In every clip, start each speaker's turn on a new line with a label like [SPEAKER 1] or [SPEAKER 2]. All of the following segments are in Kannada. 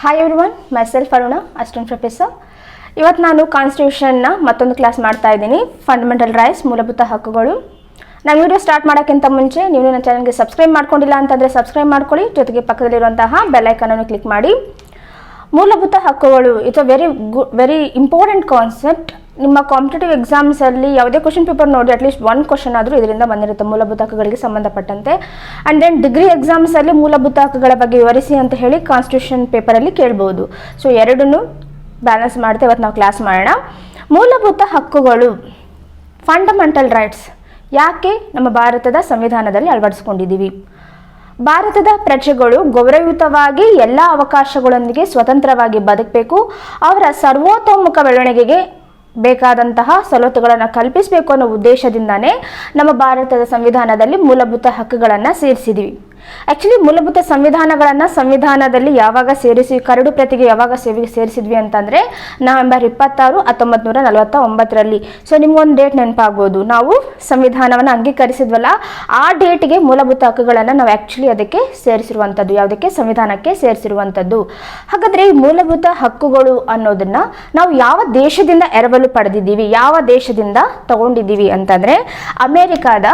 [SPEAKER 1] Hi everyone, myself Aruna, assistant professor. ಇವತ್ತು ನಾನು ಕಾನ್ಸ್ಟಿಟ್ಯೂಷನ್ನ ಮತ್ತೊಂದು ಕ್ಲಾಸ್ ಮಾಡ್ತಾ ಇದ್ದೀನಿ, ಫಂಡಮೆಂಟಲ್ ರೈಟ್ಸ್, ಮೂಲಭೂತ ಹಕ್ಕುಗಳು. ನಾನು ವಿಡಿಯೋ ಸ್ಟಾರ್ಟ್ ಮಾಡೋಕ್ಕಿಂತ ಮುಂಚೆ ನೀವು ನನ್ನ ಚಾನಲ್ಗೆ ಸಬ್ಸ್ಕ್ರೈಬ್ ಮಾಡ್ಕೊಂಡಿಲ್ಲ ಅಂತಂದರೆ ಸಬ್ಸ್ಕ್ರೈಬ್ ಮಾಡ್ಕೊಳ್ಳಿ, ಜೊತೆಗೆ ಪಕ್ಕದಲ್ಲಿರುವಂತಹ ಬೆಲ್ ಐಕಾನನ್ನು ಕ್ಲಿಕ್ ಮಾಡಿ. ಮೂಲಭೂತ ಹಕ್ಕುಗಳು it's a very important concept. ನಿಮ್ಮ ಕಾಂಪಿಟೇಟಿವ್ ಎಕ್ಸಾಮ್ಸಲ್ಲಿ ಯಾವುದೇ ಕ್ವಶನ್ ಪೇಪರ್ ನೋಡಿ ಅಟ್ಲೀಸ್ಟ್ ಒಂದು ಕ್ವಶನ್ ಆದರೂ ಇದರಿಂದ ಬಂದಿರುತ್ತೆ ಮೂಲಭೂತ ಹಕ್ಕುಗಳಿಗೆ ಸಂಬಂಧಪಟ್ಟಂತೆ. ಆ್ಯಂಡ್ ದೆನ್ ಡಿಗ್ರಿ ಎಕ್ಸಾಮ್ಸಲ್ಲಿ ಮೂಲಭೂತ ಹಕ್ಕುಗಳ ಬಗ್ಗೆ ವಿವರಿಸಿ ಅಂತ ಹೇಳಿ ಕಾನ್ಸ್ಟಿಟ್ಯೂಷನ್ ಪೇಪರಲ್ಲಿ ಕೇಳ್ಬೋದು. ಸೊ ಎರಡನ್ನೂ ಬ್ಯಾಲೆನ್ಸ್ ಮಾಡ್ತಾ ಇವತ್ತು ನಾವು ಕ್ಲಾಸ್ ಮಾಡೋಣ. ಮೂಲಭೂತ ಹಕ್ಕುಗಳು, ಫಂಡಮೆಂಟಲ್ ರೈಟ್ಸ್ ಯಾಕೆ ನಮ್ಮ ಭಾರತದ ಸಂವಿಧಾನದಲ್ಲಿ ಅಳವಡಿಸ್ಕೊಂಡಿದ್ದೀವಿ? ಭಾರತದ ಪ್ರಜೆಗಳು ಗೌರವಯುತವಾಗಿ ಎಲ್ಲ ಅವಕಾಶಗಳೊಂದಿಗೆ ಸ್ವತಂತ್ರವಾಗಿ ಬದುಕಬೇಕು, ಅವರ ಸರ್ವತೋಮುಖ ಬೆಳವಣಿಗೆಗೆ ಬೇಕಾದಂತಹ ಸವಲತ್ತುಗಳನ್ನು ಕಲ್ಪಿಸಬೇಕು ಅನ್ನೋ ಉದ್ದೇಶದಿಂದಾನೇ ನಮ್ಮ ಭಾರತದ ಸಂವಿಧಾನದಲ್ಲಿ ಮೂಲಭೂತ ಹಕ್ಕುಗಳನ್ನು ಸೇರಿಸಿದ್ದೀವಿ. ಆ್ಯಕ್ಚುಲಿ ಮೂಲಭೂತ ಸಂವಿಧಾನದಲ್ಲಿ ಯಾವಾಗ ಕರಡು ಪ್ರತಿಗೆ ಯಾವಾಗ ಸೇರಿಸಿದ್ವಿ ಅಂತಂದರೆ ನವೆಂಬರ್ 26, 1949ರಲ್ಲಿ. ಸೊ ನಿಮ್ಗೊಂದು ಡೇಟ್ ನೆನಪಾಗ್ಬೋದು, ನಾವು ಸಂವಿಧಾನವನ್ನು ಅಂಗೀಕರಿಸಿದ್ವಲ್ಲ ಆ ಡೇಟ್ಗೆ ಮೂಲಭೂತ ಹಕ್ಕುಗಳನ್ನು ನಾವು ಆ್ಯಕ್ಚುಲಿ ಅದಕ್ಕೆ ಸೇರಿಸಿರುವಂಥದ್ದು, ಯಾವುದಕ್ಕೆ? ಸಂವಿಧಾನಕ್ಕೆ ಸೇರಿಸಿರುವಂಥದ್ದು. ಹಾಗಾದರೆ ಈ ಮೂಲಭೂತ ಹಕ್ಕುಗಳು ಅನ್ನೋದನ್ನು ನಾವು ಯಾವ ದೇಶದಿಂದ ಎರವಲು ಪಡೆದಿದ್ದೀವಿ, ಯಾವ ದೇಶದಿಂದ ತಗೊಂಡಿದ್ದೀವಿ ಅಂತಂದರೆ ಅಮೆರಿಕಾದ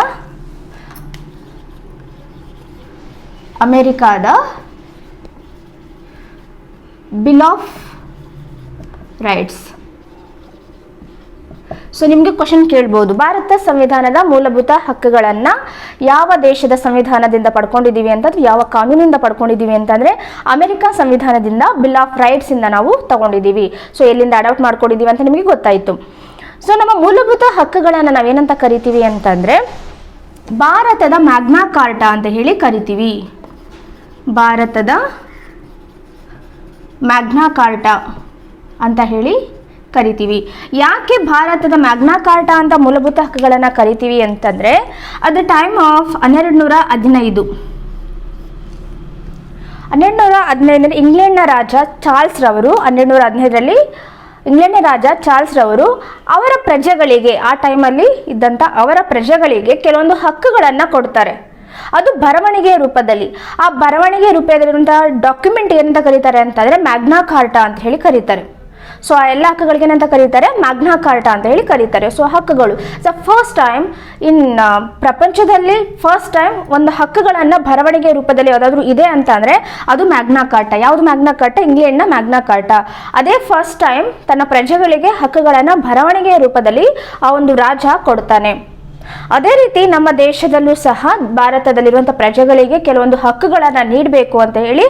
[SPEAKER 1] ಬಿಲ್ ಆಫ್ ರೈಟ್ಸ್. ಸೊ ನಿಮಗೆ ಕ್ವಶನ್ ಕೇಳ್ಬೋದು, ಭಾರತ ಸಂವಿಧಾನದ ಮೂಲಭೂತ ಹಕ್ಕುಗಳನ್ನು ಯಾವ ದೇಶದ ಸಂವಿಧಾನದಿಂದ ಪಡ್ಕೊಂಡಿದ್ದೀವಿ ಅಂತಂದ್ರೆ, ಯಾವ ಕಾನೂನಿಂದ ಪಡ್ಕೊಂಡಿದ್ದೀವಿ ಅಂತಂದರೆ ಅಮೆರಿಕ ಸಂವಿಧಾನದಿಂದ ಬಿಲ್ ಆಫ್ ರೈಟ್ಸಿಂದ ನಾವು ತಗೊಂಡಿದ್ದೀವಿ. ಸೊ ಎಲ್ಲಿಂದ ಅಡಾಪ್ಟ್ ಮಾಡ್ಕೊಂಡಿದ್ದೀವಿ ಅಂತ ನಿಮಗೆ ಗೊತ್ತಾಯಿತು. ಸೊ ನಮ್ಮ ಮೂಲಭೂತ ಹಕ್ಕುಗಳನ್ನು ನಾವೇನಂತ ಕರಿತೀವಿ ಅಂತಂದರೆ ಭಾರತದ ಮ್ಯಾಗ್ನಾ ಕಾರ್ಟಾ ಅಂತ ಹೇಳಿ ಕರಿತೀವಿ. ಭಾರತದ ಮ್ಯಾಗ್ನಾ ಕಾರ್ಟಾ ಅಂತ ಹೇಳಿ ಕರಿತೀವಿ. ಯಾಕೆ ಭಾರತದ ಮ್ಯಾಗ್ನಾ ಕಾರ್ಟಾ ಅಂತ ಮೂಲಭೂತ ಹಕ್ಕುಗಳನ್ನು ಕರಿತೀವಿ ಅಂತಂದರೆ, ಅಟ್ ದ ಟೈಮ್ ಆಫ್ 1215 ಇಂಗ್ಲೆಂಡ್ನ ರಾಜ ಚಾರ್ಲ್ಸ್ ರವರು 1215ರಲ್ಲಿ ಅವರ ಪ್ರಜೆಗಳಿಗೆ, ಆ ಟೈಮಲ್ಲಿ ಇದ್ದಂಥ ಅವರ ಪ್ರಜೆಗಳಿಗೆ ಕೆಲವೊಂದು ಹಕ್ಕುಗಳನ್ನು ಕೊಡ್ತಾರೆ. ಅದು ಬರವಣಿಗೆಯ ರೂಪದಲ್ಲಿ. ಆ ಬರವಣಿಗೆಯ ರೂಪದಲ್ಲಿರುವಂತಹ ಡಾಕ್ಯುಮೆಂಟ್ ಏನಂತ ಕರೀತಾರೆ ಅಂತಂದರೆ ಮ್ಯಾಗ್ನಾ ಕಾರ್ಟಾ ಅಂತ ಹೇಳಿ ಕರೀತಾರೆ. ಸೊ ಆ ಎಲ್ಲ ಹಕ್ಕುಗಳಿಗೆ ಏನಂತ ಕರೀತಾರೆ? ಮ್ಯಾಗ್ನಾ ಕಾರ್ಟಾ ಅಂತ ಹೇಳಿ ಕರೀತಾರೆ. ಸೊ ಹಕ್ಕುಗಳು ಫಸ್ಟ್ ಟೈಮ್ ಪ್ರಪಂಚದಲ್ಲಿ ಒಂದು ಹಕ್ಕುಗಳನ್ನು ಬರವಣಿಗೆ ರೂಪದಲ್ಲಿ ಯಾವುದಾದ್ರೂ ಇದೆ ಅಂತ ಅಂದರೆ ಅದು ಮ್ಯಾಗ್ನಾ ಕಾರ್ಟಾ. ಯಾವುದು ಮ್ಯಾಗ್ನಾ ಕಾರ್ಟಾ? ಇಂಗ್ಲೆಂಡ್ನ ಮ್ಯಾಗ್ನಾ ಕಾರ್ಟಾ. ಅದೇ ಫಸ್ಟ್ ಟೈಮ್ ತನ್ನ ಪ್ರಜೆಗಳಿಗೆ ಹಕ್ಕುಗಳನ್ನು ಬರವಣಿಗೆಯ ರೂಪದಲ್ಲಿ ಆ ಒಂದು ರಾಜ ಕೊಡ್ತಾನೆ. ಅದೇ ರೀತಿ ನಮ್ಮ ದೇಶದಲ್ಲೂ ಸಹ ಭಾರತದಲ್ಲಿರುವಂಥ ಪ್ರಜೆಗಳಿಗೆ ಕೆಲವೊಂದು ಹಕ್ಕುಗಳನ್ನು ನೀಡಬೇಕು ಅಂತ ಹೇಳಿ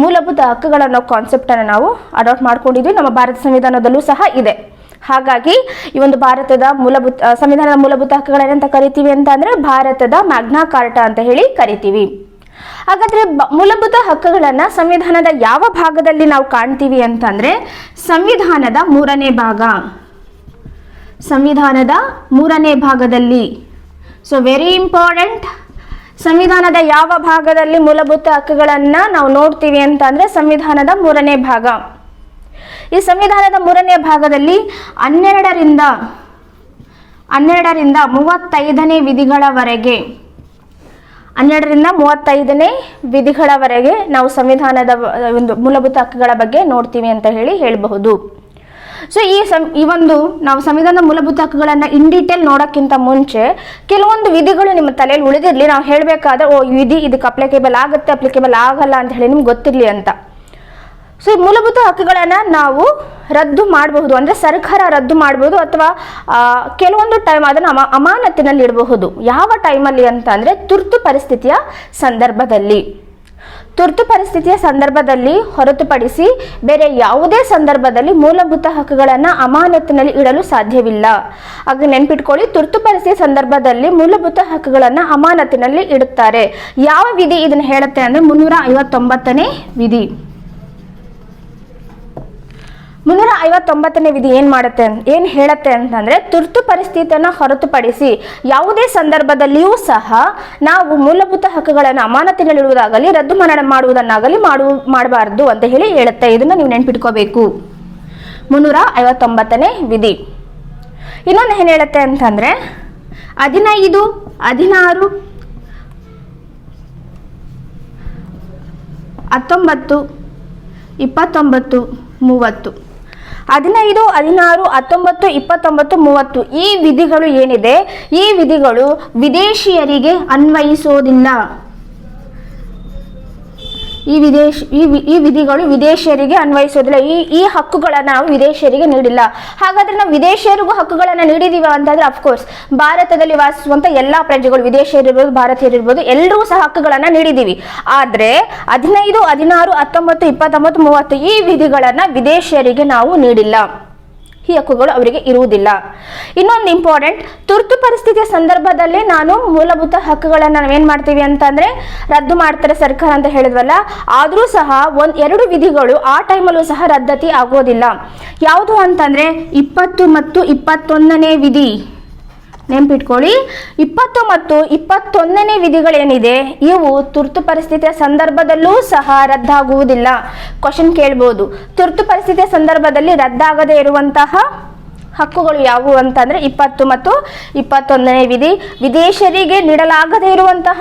[SPEAKER 1] ಮೂಲಭೂತ ಹಕ್ಕುಗಳ ಕಾನ್ಸೆಪ್ಟನ್ನು ನಾವು ಅಡಾಪ್ಟ್ ಮಾಡ್ಕೊಂಡಿದ್ವಿ. ನಮ್ಮ ಭಾರತ ಸಂವಿಧಾನದಲ್ಲೂ ಸಹ ಇದೆ. ಹಾಗಾಗಿ ಈ ಒಂದು ಭಾರತದ ಸಂವಿಧಾನದ ಮೂಲಭೂತ ಹಕ್ಕುಗಳೇನಂತ ಕರಿತೀವಿ ಅಂತ ಅಂದರೆ ಭಾರತದ ಮ್ಯಾಗ್ನಾ ಕಾರ್ಟಾ ಅಂತ ಹೇಳಿ ಕರಿತೀವಿ. ಹಾಗಾದರೆ ಮೂಲಭೂತ ಹಕ್ಕುಗಳನ್ನು ಸಂವಿಧಾನದ ಯಾವ ಭಾಗದಲ್ಲಿ ನಾವು ಕಾಣ್ತೀವಿ ಅಂತಂದರೆ ಸಂವಿಧಾನದ 3ನೇ ಭಾಗ. ಸಂವಿಧಾನದ 3ನೇ ಭಾಗದಲ್ಲಿ. So very important. ಸಂವಿಧಾನದ ಯಾವ ಭಾಗದಲ್ಲಿ ಮೂಲಭೂತ ಹಕ್ಕುಗಳನ್ನು ನಾವು ನೋಡ್ತೀವಿ ಅಂತ ಅಂದರೆ ಸಂವಿಧಾನದ 3ನೇ ಭಾಗ. ಈ ಸಂವಿಧಾನದ 3ನೇ ಭಾಗದಲ್ಲಿ 12ರಿಂದ 35ನೇ ವಿಧಿಗಳವರೆಗೆ 12ರಿಂದ 35ನೇ ವಿಧಿಗಳವರೆಗೆ ನಾವು ಸಂವಿಧಾನದ ಒಂದು ಮೂಲಭೂತ ಹಕ್ಕುಗಳ ಬಗ್ಗೆ ನೋಡ್ತೀವಿ ಅಂತ ಹೇಳಬಹುದು. ಸೊ ನಾವು ಸಂವಿಧಾನದ ಮೂಲಭೂತ ಹಕ್ಕುಗಳನ್ನು ಇನ್ ಡೀಟೇಲ್ ನೋಡೋಕ್ಕಿಂತ ಮುಂಚೆ ಕೆಲವೊಂದು ವಿಧಿಗಳು ನಿಮ್ಮ ತಲೆಯಲ್ಲಿ ಉಳಿದಿರಲಿ. ನಾವು ಹೇಳಬೇಕಾದ್ರೆ ಈ ವಿಧಿ ಇದಕ್ಕೆ ಅಪ್ಲಿಕೇಬಲ್ ಆಗುತ್ತೆ, ಅಪ್ಲಿಕೇಬಲ್ ಆಗಲ್ಲ ಅಂತ ಹೇಳಿ ನಿಮ್ಗೆ ಗೊತ್ತಿರಲಿ ಅಂತ. ಸೊ ಈ ಮೂಲಭೂತ ಹಕ್ಕುಗಳನ್ನು ನಾವು ರದ್ದು ಮಾಡಬಹುದು, ಅಂದರೆ ಸರ್ಕಾರ ರದ್ದು ಮಾಡಬಹುದು, ಅಥವಾ ಕೆಲವೊಂದು ಟೈಮ್ ಅದನ್ನು ಅಮಾನತಿನಲ್ಲಿ ಇಡಬಹುದು. ಯಾವ ಟೈಮಲ್ಲಿ ಅಂತ ಅಂದರೆ ತುರ್ತು ಪರಿಸ್ಥಿತಿಯ ಸಂದರ್ಭದಲ್ಲಿ ಹೊರತುಪಡಿಸಿ ಬೇರೆ ಯಾವುದೇ ಸಂದರ್ಭದಲ್ಲಿ ಮೂಲಭೂತ ಹಕ್ಕುಗಳನ್ನು ಅಮಾನತಿನಲ್ಲಿ ಇಡಲು ಸಾಧ್ಯವಿಲ್ಲ. ಆಗ ನೆನ್ಪಿಟ್ಕೊಳ್ಳಿ, ತುರ್ತು ಪರಿಸ್ಥಿತಿ ಸಂದರ್ಭದಲ್ಲಿ ಮೂಲಭೂತ ಹಕ್ಕುಗಳನ್ನು ಅಮಾನತಿನಲ್ಲಿ ಇಡುತ್ತಾರೆ. ಯಾವ ವಿಧಿ ಇದನ್ನು ಹೇಳುತ್ತೆ ಅಂದರೆ 359ನೇ ವಿಧಿ. 359ನೇ ವಿಧಿ ಏನು ಹೇಳುತ್ತೆ ಅಂತಂದರೆ, ತುರ್ತು ಪರಿಸ್ಥಿತಿಯನ್ನು ಹೊರತುಪಡಿಸಿ ಯಾವುದೇ ಸಂದರ್ಭದಲ್ಲಿಯೂ ಸಹ ನಾವು ಮೂಲಭೂತ ಹಕ್ಕುಗಳನ್ನು ಅಮಾನತಿನಲ್ಲಿಡುವುದಾಗಲಿ ರದ್ದು ಮಾಡುವುದನ್ನಾಗಲಿ ಮಾಡಬಾರ್ದು ಅಂತ ಹೇಳುತ್ತೆ. ಇದನ್ನು ನೀವು ನೆನ್ಪಿಟ್ಕೋಬೇಕು. 359ನೇ ವಿಧಿ. ಇನ್ನೊಂದು ಏನು ಹೇಳುತ್ತೆ ಅಂತಂದರೆ 15, 16, 19 29, 30. 15, 16, 19, 29, 30 ಈ ವಿಧಿಗಳು ಏನಿದೆ, ಈ ವಿಧಿಗಳು ವಿದೇಶಿಯರಿಗೆ ಅನ್ವಯಿಸೋದಿಲ್ಲ. ಈ ವಿಧಿಗಳು ವಿದೇಶಿಯರಿಗೆ ಅನ್ವಯಿಸೋದಿಲ್ಲ. ಈ ಹಕ್ಕುಗಳನ್ನು ನಾವು ವಿದೇಶಿಯರಿಗೆ ನೀಡಿಲ್ಲ. ಹಾಗಾದ್ರೆ ನಾವು ವಿದೇಶಿಯರಿಗೂ ಹಕ್ಕುಗಳನ್ನು ನೀಡಿದೀವ ಅಂತಂದ್ರೆ ಅಫ್ಕೋರ್ಸ್ ಭಾರತದಲ್ಲಿ ವಾಸಿಸುವಂತ ಎಲ್ಲಾ ಪ್ರಜೆಗಳು, ವಿದೇಶಿಯರಿರ್ಬೋದು ಭಾರತೀಯರಿರ್ಬೋದು, ಎಲ್ಲರೂ ಸಹ ಹಕ್ಕುಗಳನ್ನು ನೀಡಿದೀವಿ. ಆದ್ರೆ 15, 16, 19, 29, 30 ಈ ವಿಧಿಗಳನ್ನ ವಿದೇಶಿಯರಿಗೆ ನಾವು ನೀಡಿಲ್ಲ. ಈ ಹಕ್ಕುಗಳು ಅವರಿಗೆ ಇರುವುದಿಲ್ಲ. ಇನ್ನೊಂದು ಇಂಪಾರ್ಟೆಂಟ್, ತುರ್ತು ಪರಿಸ್ಥಿತಿಯ ಸಂದರ್ಭದಲ್ಲಿ ನಾನು ಮೂಲಭೂತ ಹಕ್ಕುಗಳನ್ನು ನಾವೇನ್ ಮಾಡ್ತೀವಿ ಅಂತಂದ್ರೆ ರದ್ದು ಮಾಡ್ತಾರೆ ಸರ್ಕಾರ ಅಂತ ಹೇಳಿದ್ವಲ್ಲ, ಆದ್ರೂ ಸಹ 1-2 ವಿಧಿಗಳು ಆ ಟೈಮಲ್ಲೂ ಸಹ ರದ್ದತಿ ಆಗೋದಿಲ್ಲ. ಯಾವುದು ಅಂತಂದ್ರೆ 20 ಮತ್ತು 21ನೇ ವಿಧಿ. ನೆನ್ಪಿಟ್ಕೊಳ್ಳಿ, 20 ಮತ್ತು 21ನೇ ವಿಧಿಗಳೇನಿದೆ ಇವು ತುರ್ತು ಪರಿಸ್ಥಿತಿಯ ಸಂದರ್ಭದಲ್ಲೂ ಸಹ ರದ್ದಾಗುವುದಿಲ್ಲ. ಕ್ವಶನ್ ಕೇಳ್ಬೋದು, ತುರ್ತು ಪರಿಸ್ಥಿತಿಯ ಸಂದರ್ಭದಲ್ಲಿ ರದ್ದಾಗದೇ ಇರುವಂತಹ ಹಕ್ಕುಗಳು ಯಾವುವು ಅಂತಂದ್ರೆ 20 ಮತ್ತು 21ನೇ ವಿಧಿ. ವಿದೇಶಿಯರಿಗೆ ನೀಡಲಾಗದೇ ಇರುವಂತಹ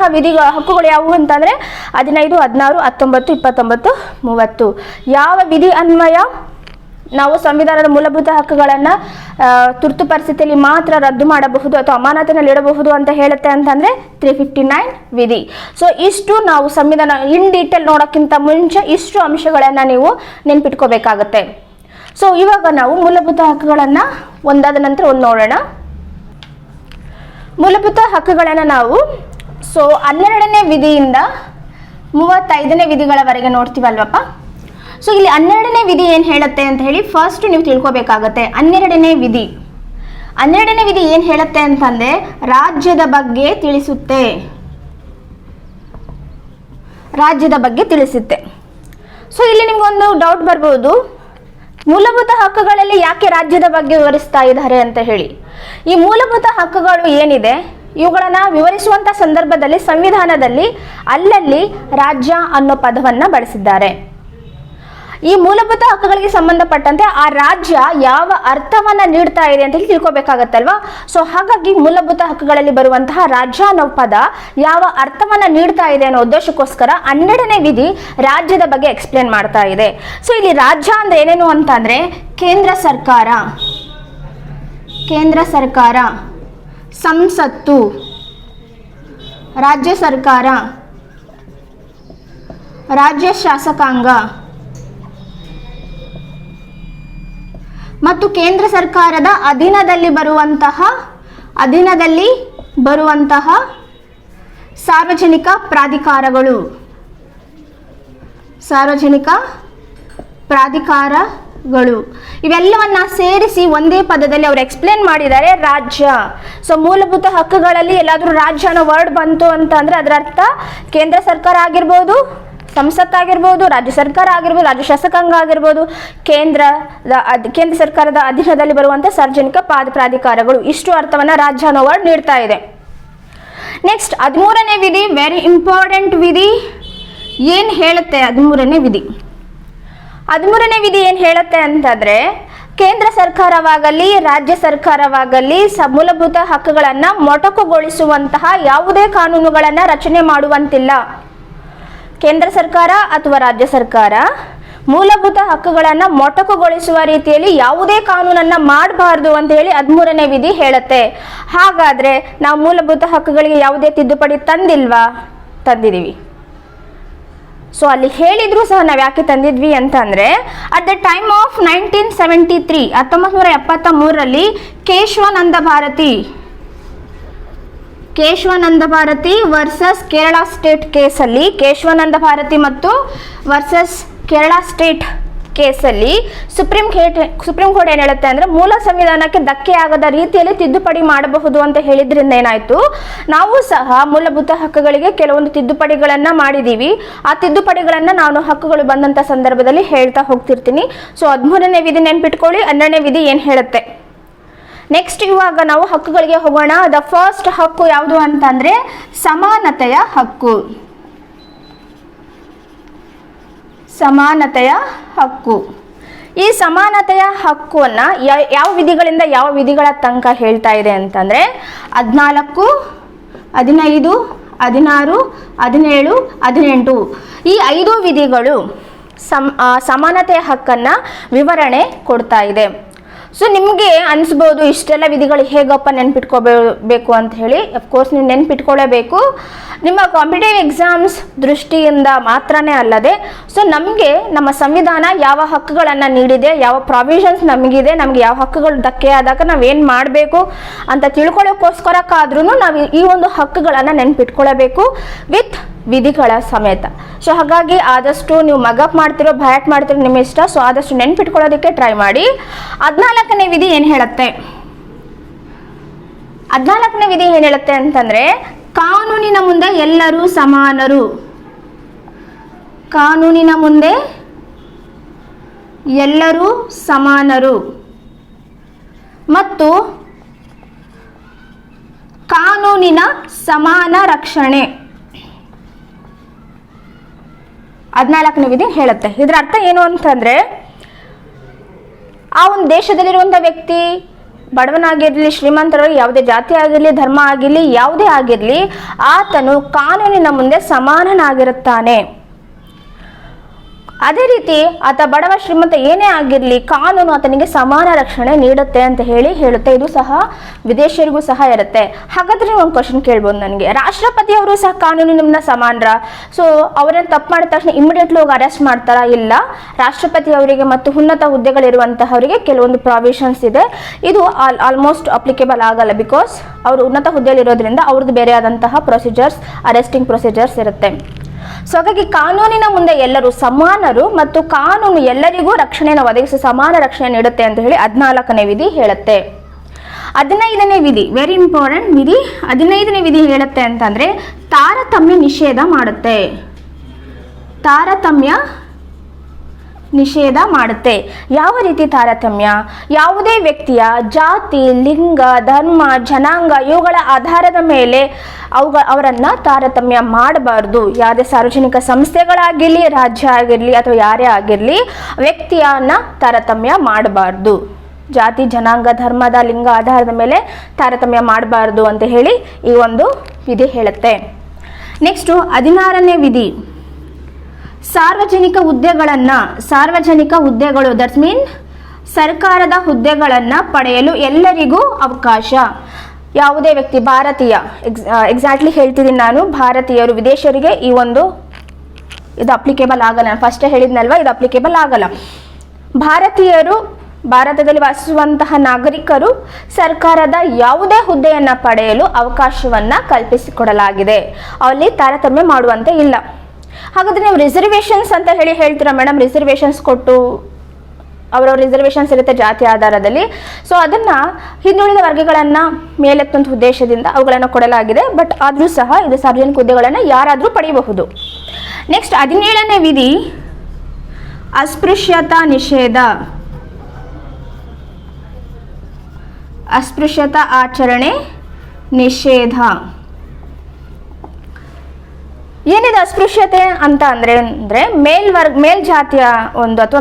[SPEAKER 1] ಹಕ್ಕುಗಳು ಯಾವುವು ಅಂತಂದ್ರೆ 15, 16, 19, 29, 30. ಯಾವ ವಿಧಿ ಅನ್ವಯ ನಾವು ಸಂವಿಧಾನದ ಮೂಲಭೂತ ಹಕ್ಕುಗಳನ್ನು ತುರ್ತು ಪರಿಸ್ಥಿತಿಯಲ್ಲಿ ಮಾತ್ರ ರದ್ದು ಮಾಡಬಹುದು ಅಥವಾ ಅಮಾನತಿನಲ್ಲಿ ಇಡಬಹುದು ಅಂತ ಹೇಳುತ್ತೆ ಅಂತಂದ್ರೆ 359 ವಿಧಿ. ಸೊ ಇಷ್ಟು ನಾವು ಸಂವಿಧಾನ ಇನ್ ಡೀಟೇಲ್ ನೋಡೋಕ್ಕಿಂತ ಮುಂಚೆ ಇಷ್ಟು ಅಂಶಗಳನ್ನು ನೀವು ನೆನ್ಪಿಟ್ಕೋಬೇಕಾಗತ್ತೆ. ಸೊ ಇವಾಗ ನಾವು ಮೂಲಭೂತ ಹಕ್ಕುಗಳನ್ನು ಒಂದಾದ ನಂತರ ಒಂದು ನೋಡೋಣ. ಮೂಲಭೂತ ಹಕ್ಕುಗಳನ್ನು ನಾವು 12ನೇ ವಿಧಿಯಿಂದ 35ನೇ ವಿಧಿಗಳವರೆಗೆ ನೋಡ್ತೀವಲ್ವಪ್ಪ. ಸೊ ಇಲ್ಲಿ 12ನೇ ವಿಧಿ ಏನು ಹೇಳುತ್ತೆ ಅಂತ ಹೇಳಿ ಫಸ್ಟ್ ನೀವು ತಿಳ್ಕೊಬೇಕಾಗತ್ತೆ. 12ನೇ ವಿಧಿ ಏನು ಹೇಳುತ್ತೆ ಅಂತಂದ್ರೆ ರಾಜ್ಯದ ಬಗ್ಗೆ ತಿಳಿಸುತ್ತೆ. ಸೊ ಇಲ್ಲಿ ನಿಮ್ಗೊಂದು ಡೌಟ್ ಬರ್ಬೋದು, ಮೂಲಭೂತ ಹಕ್ಕುಗಳಲ್ಲಿ ಯಾಕೆ ರಾಜ್ಯದ ಬಗ್ಗೆ ವಿವರಿಸ್ತಾ ಇದ್ದಾರೆ ಅಂತ ಹೇಳಿ. ಈ ಮೂಲಭೂತ ಹಕ್ಕುಗಳು ಏನಿದೆ ಇವುಗಳನ್ನ ವಿವರಿಸುವಂತ ಸಂದರ್ಭದಲ್ಲಿ ಸಂವಿಧಾನದಲ್ಲಿ ಅಲ್ಲಲ್ಲಿ ರಾಜ್ಯ ಅನ್ನೋ ಪದವನ್ನ ಬಳಸಿದ್ದಾರೆ. ಈ ಮೂಲಭೂತ ಹಕ್ಕುಗಳಿಗೆ ಸಂಬಂಧಪಟ್ಟಂತೆ ಆ ರಾಜ್ಯ ಯಾವ ಅರ್ಥವನ್ನ ನೀಡ್ತಾ ಇದೆ ಅಂತ ಹೇಳಿ ತಿಳ್ಕೊಬೇಕಾಗತ್ತಲ್ವಾ. ಸೊ ಹಾಗಾಗಿ ಮೂಲಭೂತ ಹಕ್ಕುಗಳಲ್ಲಿ ಬರುವಂತಹ ರಾಜ್ಯ ಅನ್ನೋ ಪದ ಯಾವ ಅರ್ಥವನ್ನ ನೀಡ್ತಾ ಇದೆ ಅನ್ನೋ ಉದ್ದೇಶಕ್ಕೋಸ್ಕರ 12ನೇ ವಿಧಿ ರಾಜ್ಯದ ಬಗ್ಗೆ ಎಕ್ಸ್ಪ್ಲೇನ್ ಮಾಡ್ತಾ ಇದೆ. ಸೊ ಇಲ್ಲಿ ರಾಜ್ಯ ಅಂದ್ರೆ ಏನೇನು ಅಂತಂದ್ರೆ ಕೇಂದ್ರ ಸರ್ಕಾರ, ಸಂಸತ್ತು, ರಾಜ್ಯ ಸರ್ಕಾರ, ರಾಜ್ಯ ಶಾಸಕಾಂಗ ಮತ್ತು ಕೇಂದ್ರ ಸರ್ಕಾರದ ಅಧೀನದಲ್ಲಿ ಬರುವಂತಹ ಸಾರ್ವಜನಿಕ ಪ್ರಾಧಿಕಾರಗಳು ಇವೆಲ್ಲವನ್ನ ಸೇರಿಸಿ ಒಂದೇ ಪದದಲ್ಲಿ ಅವರು ಎಕ್ಸ್ಪ್ಲೇನ್ ಮಾಡಿದ್ದಾರೆ ರಾಜ್ಯ. ಸೊ ಮೂಲಭೂತ ಹಕ್ಕುಗಳಲ್ಲಿ ಎಲ್ಲಾದ್ರೂ ರಾಜ್ಯ ಅನ್ನೋ ವರ್ಡ್ ಬಂತು ಅಂತ ಅಂದ್ರೆ ಅದರ ಅರ್ಥ ಕೇಂದ್ರ ಸರ್ಕಾರ ಆಗಿರ್ಬೋದು, ಸಂಸತ್ತಾಗಿರ್ಬೋದು, ರಾಜ್ಯ ಸರ್ಕಾರ ಆಗಿರ್ಬೋದು, ರಾಜ್ಯ ಶಾಸಕಾಂಗ ಆಗಿರ್ಬೋದು, ಕೇಂದ್ರ ಸರ್ಕಾರದ ಅಧೀನದಲ್ಲಿ ಬರುವಂತಹ ಸಾರ್ವಜನಿಕ ಪ್ರಾಧಿಕಾರಗಳು. ಇಷ್ಟು ಅರ್ಥವನ್ನ ರಾಜ್ಯ ಅನ್ನೋ ವರ್ಡ್ ನೀಡ್ತಾ ಇದೆ. ನೆಕ್ಸ್ಟ್ 13ನೇ ವಿಧಿ, ವೆರಿ ಇಂಪಾರ್ಟೆಂಟ್ ವಿಧಿ. ಏನ್ ಹೇಳುತ್ತೆ 13ನೇ ವಿಧಿ ಏನ್ ಹೇಳುತ್ತೆ ಅಂತಂದ್ರೆ ಕೇಂದ್ರ ಸರ್ಕಾರವಾಗಲಿ ರಾಜ್ಯ ಸರ್ಕಾರವಾಗಲಿ ಮೂಲಭೂತ ಹಕ್ಕುಗಳನ್ನ ಮೊಟಕುಗೊಳಿಸುವಂತಹ ಯಾವುದೇ ಕಾನೂನುಗಳನ್ನ ರಚನೆ ಮಾಡುವಂತಿಲ್ಲ. ಕೇಂದ್ರ ಸರ್ಕಾರ ಅಥವಾ ರಾಜ್ಯ ಸರ್ಕಾರ ಮೂಲಭೂತ ಹಕ್ಕುಗಳನ್ನ ಮೊಟಕುಗೊಳಿಸುವ ರೀತಿಯಲ್ಲಿ ಯಾವುದೇ ಕಾನೂನನ್ನ ಮಾಡಬಾರ್ದು ಅಂತ ಹೇಳಿ 13ನೇ ವಿಧಿ ಹೇಳುತ್ತೆ. ಹಾಗಾದ್ರೆ ನಾವು ಮೂಲಭೂತ ಹಕ್ಕುಗಳಿಗೆ ಯಾವುದೇ ತಿದ್ದುಪಡಿ ತಂದಿದೀವಿ. ಸೊ ಅಲ್ಲಿ ಹೇಳಿದ್ರು ಸಹ ನಾವು ಯಾಕೆ ತಂದಿದ್ವಿ ಅಂತಂದ್ರೆ ಅಟ್ ದ ಟೈಮ್ ಆಫ್ 1973 1973ರಲ್ಲಿ ಕೇಶವಾನಂದ ಭಾರತಿ ವರ್ಸಸ್ ಕೇರಳ ಸ್ಟೇಟ್ ಕೇಸಲ್ಲಿ, ಕೇಶವಾನಂದ ಭಾರತಿ ಮತ್ತು ವರ್ಸಸ್ ಕೇರಳ ಸ್ಟೇಟ್ ಕೇಸಲ್ಲಿ ಸುಪ್ರೀಂ ಕೋರ್ಟ್ ಏನ್ ಹೇಳುತ್ತೆ ಅಂದ್ರೆ ಮೂಲ ಸಂವಿಧಾನಕ್ಕೆ ಧಕ್ಕೆ ಆಗದ ರೀತಿಯಲ್ಲಿ ತಿದ್ದುಪಡಿ ಮಾಡಬಹುದು ಅಂತ ಹೇಳಿದ್ರಿಂದ ಏನಾಯ್ತು, ನಾವು ಸಹ ಮೂಲಭೂತ ಹಕ್ಕುಗಳಿಗೆ ಕೆಲವೊಂದು ತಿದ್ದುಪಡಿಗಳನ್ನ ಮಾಡಿದೀವಿ. ಆ ತಿದ್ದುಪಡಿಗಳನ್ನ ನಾನು ಹಕ್ಕುಗಳು ಬಂದಂತ ಸಂದರ್ಭದಲ್ಲಿ ಹೇಳ್ತಾ ಹೋಗ್ತಿರ್ತೀನಿ. ಸೊ 13ನೇ ವಿಧಿ ನೆನ್ಪಿಟ್ಕೊಳ್ಳಿ. 12ನೇ ವಿಧಿ ಏನ್ ಹೇಳುತ್ತೆ. ನೆಕ್ಸ್ಟ್ ಇವಾಗ ನಾವು ಹಕ್ಕುಗಳಿಗೆ ಹೋಗೋಣ. ದ ಫಸ್ಟ್ ಹಕ್ಕು ಯಾವುದು ಅಂತಂದ್ರೆ ಸಮಾನತೆಯ ಹಕ್ಕು. ಈ ಸಮಾನತೆಯ ಹಕ್ಕುವನ್ನ ಯಾವ ವಿಧಿಗಳಿಂದ ಯಾವ ವಿಧಿಗಳ ತನಕ ಹೇಳ್ತಾ ಇದೆ ಅಂತಂದ್ರೆ 14, 15, 16, 17, 18 ಈ 5 ವಿಧಿಗಳು ಸಮಾನತೆಯ ಹಕ್ಕನ್ನು ವಿವರಣೆ ಕೊಡ್ತಾ ಇದೆ. ಸೊ ನಿಮಗೆ ಅನಿಸ್ಬೋದು ಇಷ್ಟೆಲ್ಲ ವಿಧಿಗಳು ಹೇಗಪ್ಪ ನೆನ್ಪಿಟ್ಕೋಬೇಕು ಅಂತ ಹೇಳಿ. ಅಫ್ಕೋರ್ಸ್ ನೀವು ನೆನ್ಪಿಟ್ಕೊಳ್ಳೇಬೇಕು, ನಿಮ್ಮ ಕಾಂಪಿಟೇಟಿವ್ ಎಕ್ಸಾಮ್ಸ್ ದೃಷ್ಟಿಯಿಂದ ಮಾತ್ರನೇ ಅಲ್ಲದೆ ಸೊ ನಮಗೆ ನಮ್ಮ ಸಂವಿಧಾನ ಯಾವ ಹಕ್ಕುಗಳನ್ನು ನೀಡಿದೆ, ಯಾವ ಪ್ರಾವಿಷನ್ಸ್ ನಮಗಿದೆ, ನಮಗೆ ಯಾವ ಹಕ್ಕುಗಳು ಧಕ್ಕೆ ಆದಾಗ ನಾವೇನು ಮಾಡಬೇಕು ಅಂತ ತಿಳ್ಕೊಳ್ಳೋಕ್ಕೋಸ್ಕರಕ್ಕಾದ್ರೂ ನಾವು ಈ ಒಂದು ಹಕ್ಕುಗಳನ್ನು ನೆನ್ಪಿಟ್ಕೊಳ್ಳಬೇಕು ವಿತ್ ವಿಧಿಗಳ ಸಮೇತ. ಸೊ ಹಾಗಾಗಿ ಆದಷ್ಟು ನೀವು ಮಗಪ್ ಮಾಡ್ತಿರೋ ಭಯಾಟ್ ಮಾಡ್ತಿರೋ ನಿಮ್ಮ ಇಷ್ಟ. ಸೊ ಆದಷ್ಟು ನೆನ್ಪಿಟ್ಕೊಳ್ಳೋದಕ್ಕೆ ಟ್ರೈ ಮಾಡಿ. 14ನೇ ವಿಧಿ ಏನು ಹೇಳುತ್ತೆ? 14ನೇ ವಿಧಿ ಏನು ಹೇಳುತ್ತೆ ಅಂತಂದ್ರೆ, ಕಾನೂನಿನ ಮುಂದೆ ಎಲ್ಲರೂ ಸಮಾನರು. ಕಾನೂನಿನ ಮುಂದೆ ಎಲ್ಲರೂ ಸಮಾನರು ಮತ್ತು ಕಾನೂನಿನ ಸಮಾನ ರಕ್ಷಣೆ. 14ನೇ ವಿಧಿ ಹೇಳುತ್ತೆ. ಇದರ ಅರ್ಥ ಏನು ಅಂತಂದ್ರೆ, ಆ ಒಂದು ದೇಶದಲ್ಲಿರುವಂಥ ವ್ಯಕ್ತಿ ಬಡವನಾಗಿರಲಿ, ಶ್ರೀಮಂತರು, ಯಾವುದೇ ಜಾತಿ ಆಗಿರಲಿ, ಧರ್ಮ ಆಗಿರಲಿ, ಯಾವುದೇ ಆಗಿರಲಿ, ಆತನು ಕಾನೂನಿನ ಮುಂದೆ ಸಮಾನನಾಗಿರುತ್ತಾನೆ. ಅದೇ ರೀತಿ ಆತ ಬಡವ ಶ್ರೀಮಂತ ಏನೇ ಆಗಿರಲಿ ಕಾನೂನು ಆತನಿಗೆ ಸಮಾನ ರಕ್ಷಣೆ ನೀಡುತ್ತೆ ಅಂತ ಹೇಳುತ್ತೆ. ಇದು ಸಹ ವಿದೇಶಿಯರಿಗೂ ಸಹ ಇರುತ್ತೆ. ಹಾಗಾದ್ರೆ ಒಂದು ಕ್ವಶನ್ ಕೇಳ್ಬೋದು ನನಗೆ, ರಾಷ್ಟ್ರಪತಿಯವರು ಸಹ ಕಾನೂನಿನ ಸಮಾನರ? ಸೊ ಅವರೇನು ತಪ್ಪು ಮಾಡಿದ ತಕ್ಷಣ ಇಮಿಡಿಯೇಟ್ಲಿ ಹೋಗಿ ಅರೆಸ್ಟ್ ಮಾಡ್ತಾರಾ? ಇಲ್ಲ. ರಾಷ್ಟ್ರಪತಿ ಅವರಿಗೆ ಮತ್ತು ಉನ್ನತ ಹುದ್ದೆಗಳಿರುವಂತಹವರಿಗೆ ಕೆಲವೊಂದು ಪ್ರಾವಿಷನ್ಸ್ ಇದೆ. ಇದು ಆಲ್ಮೋಸ್ಟ್ ಅಪ್ಲಿಕೇಬಲ್ ಆಗಲ್ಲ, ಬಿಕಾಸ್ ಅವರು ಉನ್ನತ ಹುದ್ದೆಯಲ್ಲಿರೋದ್ರಿಂದ ಅವ್ರದ್ದು ಬೇರೆ ಆದಂತಹ ಪ್ರೊಸೀಜರ್ಸ್, ಅರೆಸ್ಟಿಂಗ್ ಪ್ರೊಸೀಜರ್ಸ್ ಇರುತ್ತೆ. ಸೊ ಹಾಗಾಗಿ ಕಾನೂನಿನ ಮುಂದೆ ಎಲ್ಲರೂ ಸಮಾನರು ಮತ್ತು ಕಾನೂನು ಎಲ್ಲರಿಗೂ ರಕ್ಷಣೆಯನ್ನು ಒದಗಿಸಿ ಸಮಾನ ರಕ್ಷಣೆ ನೀಡುತ್ತೆ ಅಂತ ಹೇಳಿ 14ನೇ ವಿಧಿ ಹೇಳುತ್ತೆ. 15ನೇ ವಿಧಿ ವೆರಿ ಇಂಪಾರ್ಟೆಂಟ್ ವಿಧಿ. 15ನೇ ವಿಧಿ ಹೇಳುತ್ತೆ ಅಂತಂದ್ರೆ, ತಾರತಮ್ಯ ನಿಷೇಧ ಮಾಡುತ್ತೆ. ತಾರತಮ್ಯ ನಿಷೇಧ ಮಾಡುತ್ತೆ. ಯಾವ ರೀತಿ ತಾರತಮ್ಯ? ಯಾವುದೇ ವ್ಯಕ್ತಿಯ ಜಾತಿ, ಲಿಂಗ, ಧರ್ಮ, ಜನಾಂಗ ಇವುಗಳ ಆಧಾರದ ಮೇಲೆ ಅವರನ್ನು ತಾರತಮ್ಯ ಮಾಡಬಾರ್ದು. ಯಾವುದೇ ಸಾರ್ವಜನಿಕ ಸಂಸ್ಥೆಗಳಾಗಿರಲಿ, ರಾಜ್ಯ ಆಗಿರಲಿ ಅಥವಾ ಯಾರೇ ಆಗಿರಲಿ, ವ್ಯಕ್ತಿಯನ್ನ ತಾರತಮ್ಯ ಮಾಡಬಾರ್ದು. ಜಾತಿ, ಜನಾಂಗ, ಧರ್ಮದ, ಲಿಂಗ ಆಧಾರದ ಮೇಲೆ ತಾರತಮ್ಯ ಮಾಡಬಾರ್ದು ಅಂತ ಹೇಳಿ ಈ ಒಂದು ವಿಧಿ ಹೇಳುತ್ತೆ. ನೆಕ್ಸ್ಟು 16ನೇ ವಿಧಿ, ಸಾರ್ವಜನಿಕ ಹುದ್ದೆಗಳು ದಟ್ಸ್ ಮೀನ್ ಸರ್ಕಾರದ ಹುದ್ದೆಗಳನ್ನು ಪಡೆಯಲು ಎಲ್ಲರಿಗೂ ಅವಕಾಶ. ಯಾವುದೇ ವ್ಯಕ್ತಿ ಭಾರತೀಯ, ಎಕ್ಸಾಕ್ಟ್ಲಿ ಹೇಳ್ತಿದ್ದೀನಿ ನಾನು, ಭಾರತೀಯರು ವಿದೇಶಿಯರಿಗೆ ಈ ಒಂದು ಇದು ಅಪ್ಲಿಕೇಬಲ್ ಆಗಲ್ಲ. ನಾನು ಫಸ್ಟೇ ಹೇಳಿದ್ನಲ್ವ, ಇದು ಅಪ್ಲಿಕೇಬಲ್ ಆಗಲ್ಲ. ಭಾರತೀಯರು, ಭಾರತದಲ್ಲಿ ವಾಸಿಸುವಂತಹ ನಾಗರಿಕರು ಸರ್ಕಾರದ ಯಾವುದೇ ಹುದ್ದೆಯನ್ನು ಪಡೆಯಲು ಅವಕಾಶವನ್ನು ಕಲ್ಪಿಸಿಕೊಡಲಾಗಿದೆ. ಅಲ್ಲಿ ತಾರತಮ್ಯ ಮಾಡುವಂತೆ ಇಲ್ಲ. ಹಾಗಾದ್ರೆ ನೀವು ರಿಸರ್ವೇಷನ್ಸ್ ಅಂತ ಹೇಳ್ತೀರಾ ಮೇಡಮ್, ರಿಸರ್ವೇಷನ್ಸ್ ಕೊಟ್ಟು ಅವರವ್ರ ರಿಸರ್ವೇಷನ್ಸ್ ಇರುತ್ತೆ ಜಾತಿ ಆಧಾರದಲ್ಲಿ. ಸೊ ಅದನ್ನು ಹಿಂದುಳಿದ ವರ್ಗಗಳನ್ನು ಮೇಲೆತ್ತುವಂಥ ಉದ್ದೇಶದಿಂದ ಅವುಗಳನ್ನು ಕೊಡಲಾಗಿದೆ. ಬಟ್ ಆದರೂ ಸಹ ಇದು ಸಾರ್ವಜನಿಕ ಹುದ್ದೆಗಳನ್ನು ಯಾರಾದರೂ ಪಡೆಯಬಹುದು. ನೆಕ್ಸ್ಟ್ 17ನೇ ವಿಧಿ, ಅಸ್ಪೃಶ್ಯತಾ ನಿಷೇಧ. ಅಸ್ಪೃಶ್ಯತಾ ಆಚರಣೆ ನಿಷೇಧ. ಏನಿದೆ ಅಸ್ಪೃಶ್ಯತೆ ಅಂತ ಅಂದರೆ ಮೇಲ್ಜಾತಿಯ ಒಂದು ಅಥವಾ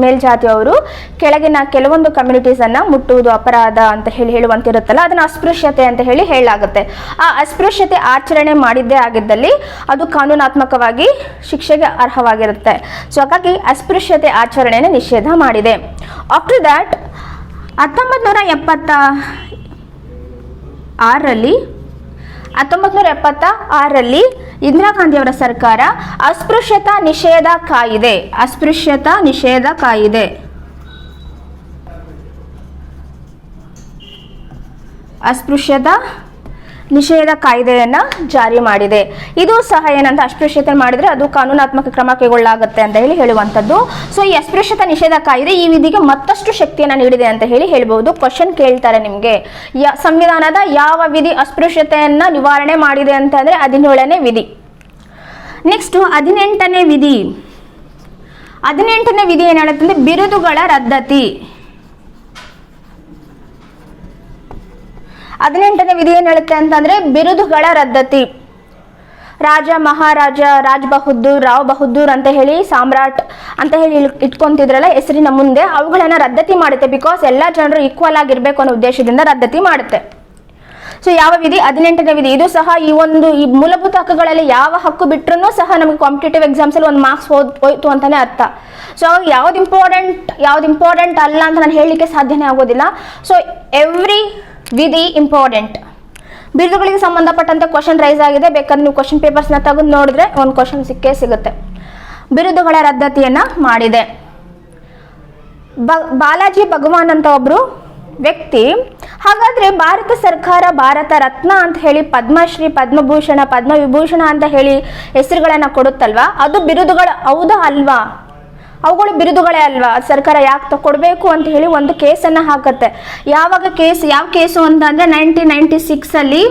[SPEAKER 1] ಮೇಲ್ಜಾತಿಯವರು ಕೆಳಗಿನ ಕೆಲವೊಂದು ಕಮ್ಯುನಿಟೀಸನ್ನು ಮುಟ್ಟುವುದು ಅಪರಾಧ ಅಂತ ಹೇಳುವಂತಿರುತ್ತಲ್ಲ, ಅದನ್ನು ಅಸ್ಪೃಶ್ಯತೆ ಅಂತ ಹೇಳಲಾಗುತ್ತೆ. ಆ ಅಸ್ಪೃಶ್ಯತೆ ಆಚರಣೆ ಮಾಡಿದ್ದೇ ಆಗಿದ್ದಲ್ಲಿ ಅದು ಕಾನೂನಾತ್ಮಕವಾಗಿ ಶಿಕ್ಷೆಗೆ ಅರ್ಹವಾಗಿರುತ್ತೆ. ಸೊ ಹಾಗಾಗಿ ಅಸ್ಪೃಶ್ಯತೆ ಆಚರಣೆಯನ್ನು ನಿಷೇಧ ಮಾಡಿದೆ. ಆಫ್ಟರ್ ದ್ಯಾಟ್ 1976ರಲ್ಲಿ ಇಂದಿರಾ ಗಾಂಧಿಯವರ ಸರ್ಕಾರ ಅಸ್ಪೃಶ್ಯತಾ ನಿಷೇಧ ಕಾಯ್ದೆಯನ್ನು ಜಾರಿ ಮಾಡಿದೆ. ಇದು ಸಹ ಏನಂತ, ಅಸ್ಪೃಶ್ಯತೆ ಮಾಡಿದರೆ ಅದು ಕಾನೂನಾತ್ಮಕ ಕ್ರಮ ಕೈಗೊಳ್ಳಲಾಗುತ್ತೆ ಅಂತ ಹೇಳುವಂಥದ್ದು. ಸೊ ಈ ಅಸ್ಪೃಶ್ಯತಾ ನಿಷೇಧ ಕಾಯ್ದೆ ಈ ವಿಧಿಗೆ ಮತ್ತಷ್ಟು ಶಕ್ತಿಯನ್ನು ನೀಡಿದೆ ಅಂತ ಹೇಳ್ಬೋದು. ಕ್ವಶನ್ ಕೇಳ್ತಾರೆ ನಿಮಗೆ, ಸಂವಿಧಾನದ ಯಾವ ವಿಧಿ ಅಸ್ಪೃಶ್ಯತೆಯನ್ನು ನಿವಾರಣೆ ಮಾಡಿದೆ ಅಂತ ಅಂದರೆ 17ನೇ ವಿಧಿ. ನೆಕ್ಸ್ಟ್ 18ನೇ ವಿಧಿ. 18ನೇ ವಿಧಿ ಏನು ಹೇಳುತ್ತೆ ಅಂದರೆ, ಬಿರುದುಗಳ ರದ್ದತಿ. 18ನೇ ವಿಧಿ ಏನು ಹೇಳುತ್ತೆ ಅಂತಂದರೆ, ಬಿರುದುಗಳ ರದ್ದತಿ. ರಾಜ, ಮಹಾರಾಜ, ರಾಜ್ ಬಹದ್ದೂರ್, ರಾವ್ ಬಹದ್ದೂರ್ ಅಂತ ಸಾಮ್ರಾಟ್ ಅಂತ ಇಟ್ಕೊಂತಿದ್ರಲ್ಲ ಹೆಸರಿನ ಮುಂದೆ, ಅವುಗಳನ್ನು ರದ್ದತಿ ಮಾಡುತ್ತೆ. ಬಿಕಾಸ್ ಎಲ್ಲ ಜನರು ಈಕ್ವಲ್ ಆಗಿರಬೇಕು ಅನ್ನೋ ಉದ್ದೇಶದಿಂದ ರದ್ದತಿ ಮಾಡುತ್ತೆ. ಸೊ ಯಾವ ವಿಧಿ? 18ನೇ ವಿಧಿ. ಇದು ಸಹ ಈ ಮೂಲಭೂತ ಹಕ್ಕುಗಳಲ್ಲಿ ಯಾವ ಹಕ್ಕು ಬಿಟ್ಟರೂ ಸಹ ನಮಗೆ ಕಾಂಪಿಟೇಟಿವ್ ಎಕ್ಸಾಮ್ಸ್ ಅಲ್ಲಿ ಒಂದು ಮಾರ್ಕ್ಸ್ ಹೋಯ್ತು ಅಂತಾನೆ ಅರ್ಥ. ಸೊ ಯಾವ್ದು ಇಂಪಾರ್ಟೆಂಟ್ ಅಲ್ಲ ಅಂತ ನಾನು ಹೇಳಲಿಕ್ಕೆ ಸಾಧ್ಯನೇ ಆಗೋದಿಲ್ಲ. ಸೊ ಎವ್ರಿ ವಿಧಿ ಇಂಪಾರ್ಟೆಂಟ್. ಬಿರುದುಗಳಿಗೆ ಸಂಬಂಧಪಟ್ಟಂತೆ ಕ್ವಶನ್ ರೈಸ್ ಆಗಿದೆ, ಬೇಕಾದ್ರೆ ನೀವು ಕ್ವಶನ್ ಪೇಪರ್ಸ್ನ ತೆಗೆದು ನೋಡಿದ್ರೆ ಒಂದು ಕ್ವಶನ್ ಸಿಗುತ್ತೆ. ಬಿರುದುಗಳ ರದ್ದತಿಯನ್ನ ಮಾಡಿದೆ. ಬಾಲಾಜಿ ಭಗವಾನ್ ಅಂತ ಒಬ್ರು ವ್ಯಕ್ತಿ. ಹಾಗಾದ್ರೆ ಭಾರತ ಸರ್ಕಾರ ಭಾರತ ರತ್ನ ಅಂತ ಹೇಳಿ ಪದ್ಮಶ್ರೀ, ಪದ್ಮಭೂಷಣ, ಪದ್ಮವಿಭೂಷಣ ಅಂತ ಹೇಳಿ ಹೆಸರುಗಳನ್ನ ಕೊಡುತ್ತಲ್ವಾ, ಅದು ಬಿರುದುಗಳು ಹೌದಾ ಅಲ್ವಾ? ಅವುಗಳು ಬಿರುದುಗಳೇ ಅಲ್ವಾ? ಸರ್ಕಾರ ಯಾಕೆ ಕೊಡಬೇಕು ಅಂತ ಹೇಳಿ ಒಂದು ಕೇಸನ್ನು ಹಾಕುತ್ತೆ. ಯಾವ ಕೇಸು ಅಂತ ಅಂದರೆ 1996 ಅಲ್ಲಿ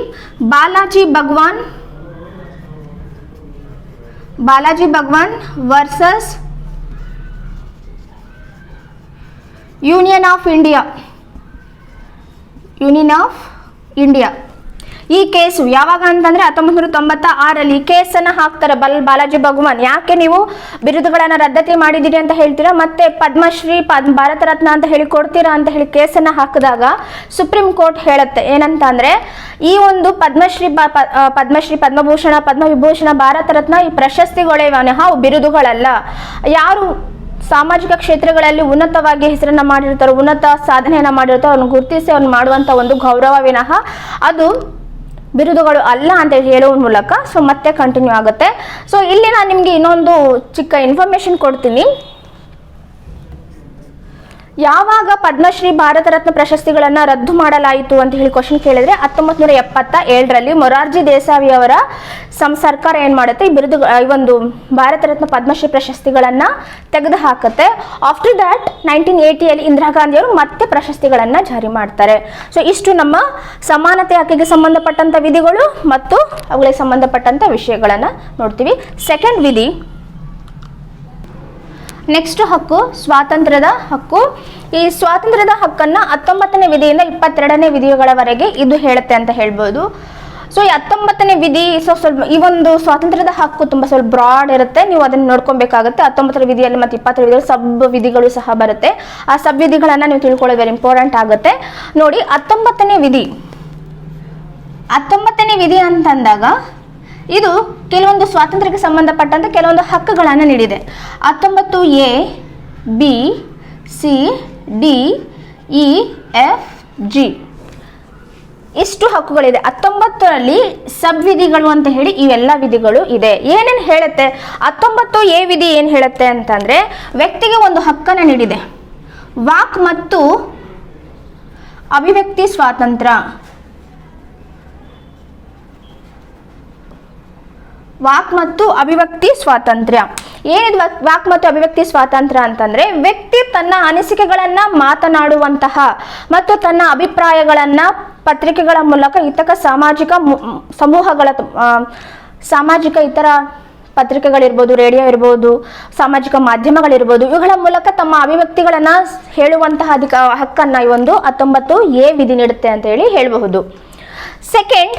[SPEAKER 1] ಬಾಲಾಜಿ ಭಗವಾನ್ ವರ್ಸಸ್ ಯೂನಿಯನ್ ಆಫ್ ಇಂಡಿಯಾ. ಈ ಕೇಸು ಯಾವಾಗ ಅಂತಂದ್ರೆ 1996 ಈ ಕೇಸನ್ನು ಹಾಕ್ತಾರೆ. ಬಾಲಾಜಿ ಭಗವಾನ್, ಯಾಕೆ ನೀವು ಬಿರುದುಗಳನ್ನು ರದ್ದತಿ ಮಾಡಿದ್ದೀರಿ ಅಂತ ಹೇಳ್ತೀರಾ, ಮತ್ತೆ ಪದ್ಮಶ್ರೀ, ಭಾರತ ರತ್ನ ಅಂತ ಹೇಳಿ ಕೊಡ್ತೀರಾ ಅಂತ ಹೇಳಿ ಕೇಸನ್ನು ಹಾಕಿದಾಗ ಸುಪ್ರೀಂ ಕೋರ್ಟ್ ಹೇಳುತ್ತೆ ಏನಂತ ಅಂದ್ರೆ, ಈ ಒಂದು ಪದ್ಮಶ್ರೀ, ಪದ್ಮಭೂಷಣ, ಪದ್ಮವಿಭೂಷಣ, ಭಾರತ ರತ್ನ ಈ ಪ್ರಶಸ್ತಿಗಳೇ ವಿನಃ ಬಿರುದುಗಳಲ್ಲ. ಯಾರು ಸಾಮಾಜಿಕ ಕ್ಷೇತ್ರಗಳಲ್ಲಿ ಉನ್ನತವಾಗಿ ಹೆಸರನ್ನ ಮಾಡಿರ್ತಾರೋ, ಉನ್ನತ ಸಾಧನೆಯನ್ನ ಮಾಡಿರ್ತಾರೋ ಅವ್ರನ್ನ ಗುರುತಿಸಿ ಅವ್ನು ಮಾಡುವಂತ ಒಂದು ಗೌರವ ವಿನಃ ಅದು ಬಿರುದುಗಳು ಅಲ್ಲ ಅಂತ ಹೇಳುವ ಮೂಲಕ ಸೊ ಮತ್ತೆ ಕಂಟಿನ್ಯೂ ಆಗುತ್ತೆ. ಸೊ ಇಲ್ಲಿ ನಾನು ನಿಮಗೆ ಇನ್ನೊಂದು ಚಿಕ್ಕ ಇನ್ಫಾರ್ಮೇಶನ್ ಕೊಡ್ತೀನಿ. ಯಾವಾಗ ಪದ್ಮಶ್ರೀ, ಭಾರತ ರತ್ನ ಪ್ರಶಸ್ತಿಗಳನ್ನು ರದ್ದು ಮಾಡಲಾಯಿತು ಅಂತ ಹೇಳಿ ಕ್ವಶನ್ ಕೇಳಿದ್ರೆ 1977ರಲ್ಲಿ ಮೊರಾರ್ಜಿ ದೇಸಾಯಿ ಅವರ ಸರ್ಕಾರ ಏನು ಮಾಡುತ್ತೆ, ಈ ಒಂದು ಭಾರತ ರತ್ನ ಪದ್ಮಶ್ರೀ ಪ್ರಶಸ್ತಿಗಳನ್ನು ತೆಗೆದು ಹಾಕುತ್ತೆ. ಆಫ್ಟರ್ ದ್ಯಾಟ್ 1980ಯಲ್ಲಿ ಇಂದಿರಾ ಗಾಂಧಿ ಅವರು ಮತ್ತೆ ಪ್ರಶಸ್ತಿಗಳನ್ನು ಜಾರಿ ಮಾಡ್ತಾರೆ. ಸೊ ಇಷ್ಟು ನಮ್ಮ ಸಮಾನತೆ ಹಕ್ಕಿಗೆ ಸಂಬಂಧಪಟ್ಟಂಥ ವಿಧಿಗಳು ಮತ್ತು ಅವುಗಳಿಗೆ ಸಂಬಂಧಪಟ್ಟಂಥ ವಿಷಯಗಳನ್ನು ನೋಡ್ತೀವಿ. ಸೆಕೆಂಡ್ ವಿಧಿ, ನೆಕ್ಸ್ಟ್ ಹಕ್ಕು ಸ್ವಾತಂತ್ರ್ಯದ ಹಕ್ಕು. ಈ ಸ್ವಾತಂತ್ರ್ಯದ ಹಕ್ಕನ್ನು 19ನೇ ವಿಧಿಯಿಂದ 22ನೇ ವಿಧಿಗಳವರೆಗೆ ಇದು ಹೇಳುತ್ತೆ ಅಂತ ಹೇಳ್ಬೋದು. ಸೊ ಈ 19ನೇ ವಿಧಿ ಸ್ವಲ್ಪ ಈ ಒಂದು ಸ್ವಾತಂತ್ರ್ಯದ ಹಕ್ಕು ತುಂಬ ಸ್ವಲ್ಪ ಬ್ರಾಡ್ ಇರುತ್ತೆ, ನೀವು ಅದನ್ನು ನೋಡ್ಕೊಬೇಕಾಗುತ್ತೆ. 19ನೇ ವಿಧಿಯಲ್ಲಿ ಮತ್ತು 20ನೇ ವಿಧಿಯಲ್ಲಿ ಸಬ್ ವಿಧಿಗಳು ಸಹ ಬರುತ್ತೆ. ಆ ಸಬ್ ವಿಧಿಗಳನ್ನು ನೀವು ತಿಳ್ಕೊಳ್ಳೋದು ವೆರಿ ಇಂಪಾರ್ಟೆಂಟ್ ಆಗುತ್ತೆ. ನೋಡಿ 19ನೇ ವಿಧಿ ಅಂತಂದಾಗ ಇದು ಕೆಲವೊಂದು ಸ್ವಾತಂತ್ರ್ಯಕ್ಕೆ ಸಂಬಂಧಪಟ್ಟಂತೆ ಕೆಲವೊಂದು ಹಕ್ಕುಗಳನ್ನು ನೀಡಿದೆ. 19A, B, C, D, E, F, G ಇಷ್ಟು ಹಕ್ಕುಗಳಿದೆ. 19ರಲ್ಲಿ ಸಬ್ ವಿಧಿಗಳು ಅಂತ ಹೇಳಿ ಇವೆಲ್ಲ ವಿಧಿಗಳು ಇದೆ. ಏನೇನು ಹೇಳುತ್ತೆ? 19A ವಿಧಿ ಏನು ಹೇಳುತ್ತೆ ಅಂತಂದ್ರೆ, ವ್ಯಕ್ತಿಗೆ ಒಂದು ಹಕ್ಕನ್ನು ನೀಡಿದೆ, ವಾಕ್ ಮತ್ತು ಅಭಿವ್ಯಕ್ತಿ ಸ್ವಾತಂತ್ರ್ಯ. ವಾಕ್ ಮತ್ತು ಅಭಿವ್ಯಕ್ತಿ ಸ್ವಾತಂತ್ರ್ಯ. ಏನಿದು ವಾಕ್ ಮತ್ತು ಅಭಿವ್ಯಕ್ತಿ ಸ್ವಾತಂತ್ರ್ಯ ಅಂತಂದ್ರೆ, ವ್ಯಕ್ತಿ ತನ್ನ ಅನಿಸಿಕೆಗಳನ್ನ ಮಾತನಾಡುವಂತಹ ಮತ್ತು ತನ್ನ ಅಭಿಪ್ರಾಯಗಳನ್ನ ಪತ್ರಿಕೆಗಳ ಮೂಲಕ ಸಾಮಾಜಿಕ ಇತರ ಪತ್ರಿಕೆಗಳಿರ್ಬೋದು, ರೇಡಿಯೋ ಇರ್ಬೋದು, ಸಾಮಾಜಿಕ ಮಾಧ್ಯಮಗಳಿರ್ಬೋದು, ಇವುಗಳ ಮೂಲಕ ತಮ್ಮ ಅಭಿವ್ಯಕ್ತಿಗಳನ್ನ ಹೇಳುವಂತಹ ಹಕ್ಕನ್ನ ಈ ಒಂದು 19A ವಿಧಿ ನೀಡುತ್ತೆ ಅಂತ ಹೇಳಿ ಹೇಳಬಹುದು. ಸೆಕೆಂಡ್,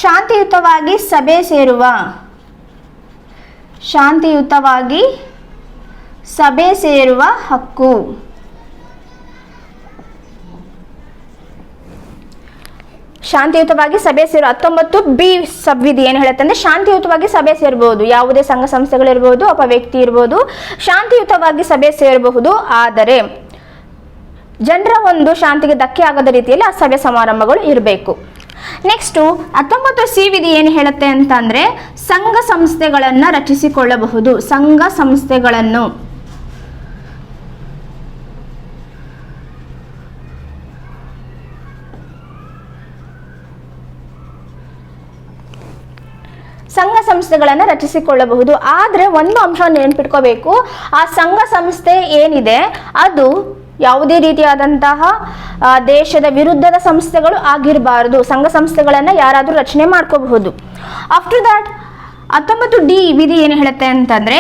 [SPEAKER 1] ಶಾಂತಿಯುತವಾಗಿ ಸಭೆ ಸೇರುವ ಹಕ್ಕು. ಶಾಂತಿಯುತವಾಗಿ ಸಭೆ ಸೇರುವ 19B ಸಬ್ವಿಧಿ ಏನು ಹೇಳುತ್ತೆ ಅಂದ್ರೆ, ಶಾಂತಿಯುತವಾಗಿ ಸಭೆ ಸೇರಬಹುದು. ಯಾವುದೇ ಸಂಘ ಸಂಸ್ಥೆಗಳಿರ್ಬೋದು ಅಥವಾ ವ್ಯಕ್ತಿ ಇರ್ಬೋದು, ಶಾಂತಿಯುತವಾಗಿ ಸಭೆ ಸೇರಬಹುದು. ಆದರೆ ಜನರ ಒಂದು ಶಾಂತಿಗೆ ಧಕ್ಕೆ ಆಗದ ರೀತಿಯಲ್ಲಿ ಆ ಸಭೆ ಸಮಾರಂಭಗಳು ಇರಬೇಕು. ನೆಕ್ಸ್ಟು 19C ವಿಧಿ ಏನು ಹೇಳುತ್ತೆ ಅಂತಂದ್ರೆ, ಸಂಘ ಸಂಸ್ಥೆಗಳನ್ನು ರಚಿಸಿಕೊಳ್ಳಬಹುದು. ಸಂಘ ಸಂಸ್ಥೆಗಳನ್ನು ರಚಿಸಿಕೊಳ್ಳಬಹುದು. ಆದರೆ ಒಂದು ಅಂಶವನ್ನು ನೆನಪಿಟ್ಕೋಬೇಕು, ಆ ಸಂಘ ಸಂಸ್ಥೆ ಏನಿದೆ ಅದು ಯಾವುದೇ ರೀತಿಯಾದಂತಹ ದೇಶದ ವಿರುದ್ಧದ ಸಂಸ್ಥೆಗಳು ಆಗಿರಬಾರದು. ಸಂಘ ಸಂಸ್ಥೆಗಳನ್ನು ಯಾರಾದರೂ ರಚನೆ ಮಾಡ್ಕೋಬಹುದು. ಆಫ್ಟರ್ ದ್ಯಾಟ್ 19D ವಿಧಿ ಏನು ಹೇಳುತ್ತೆ ಅಂತಂದ್ರೆ,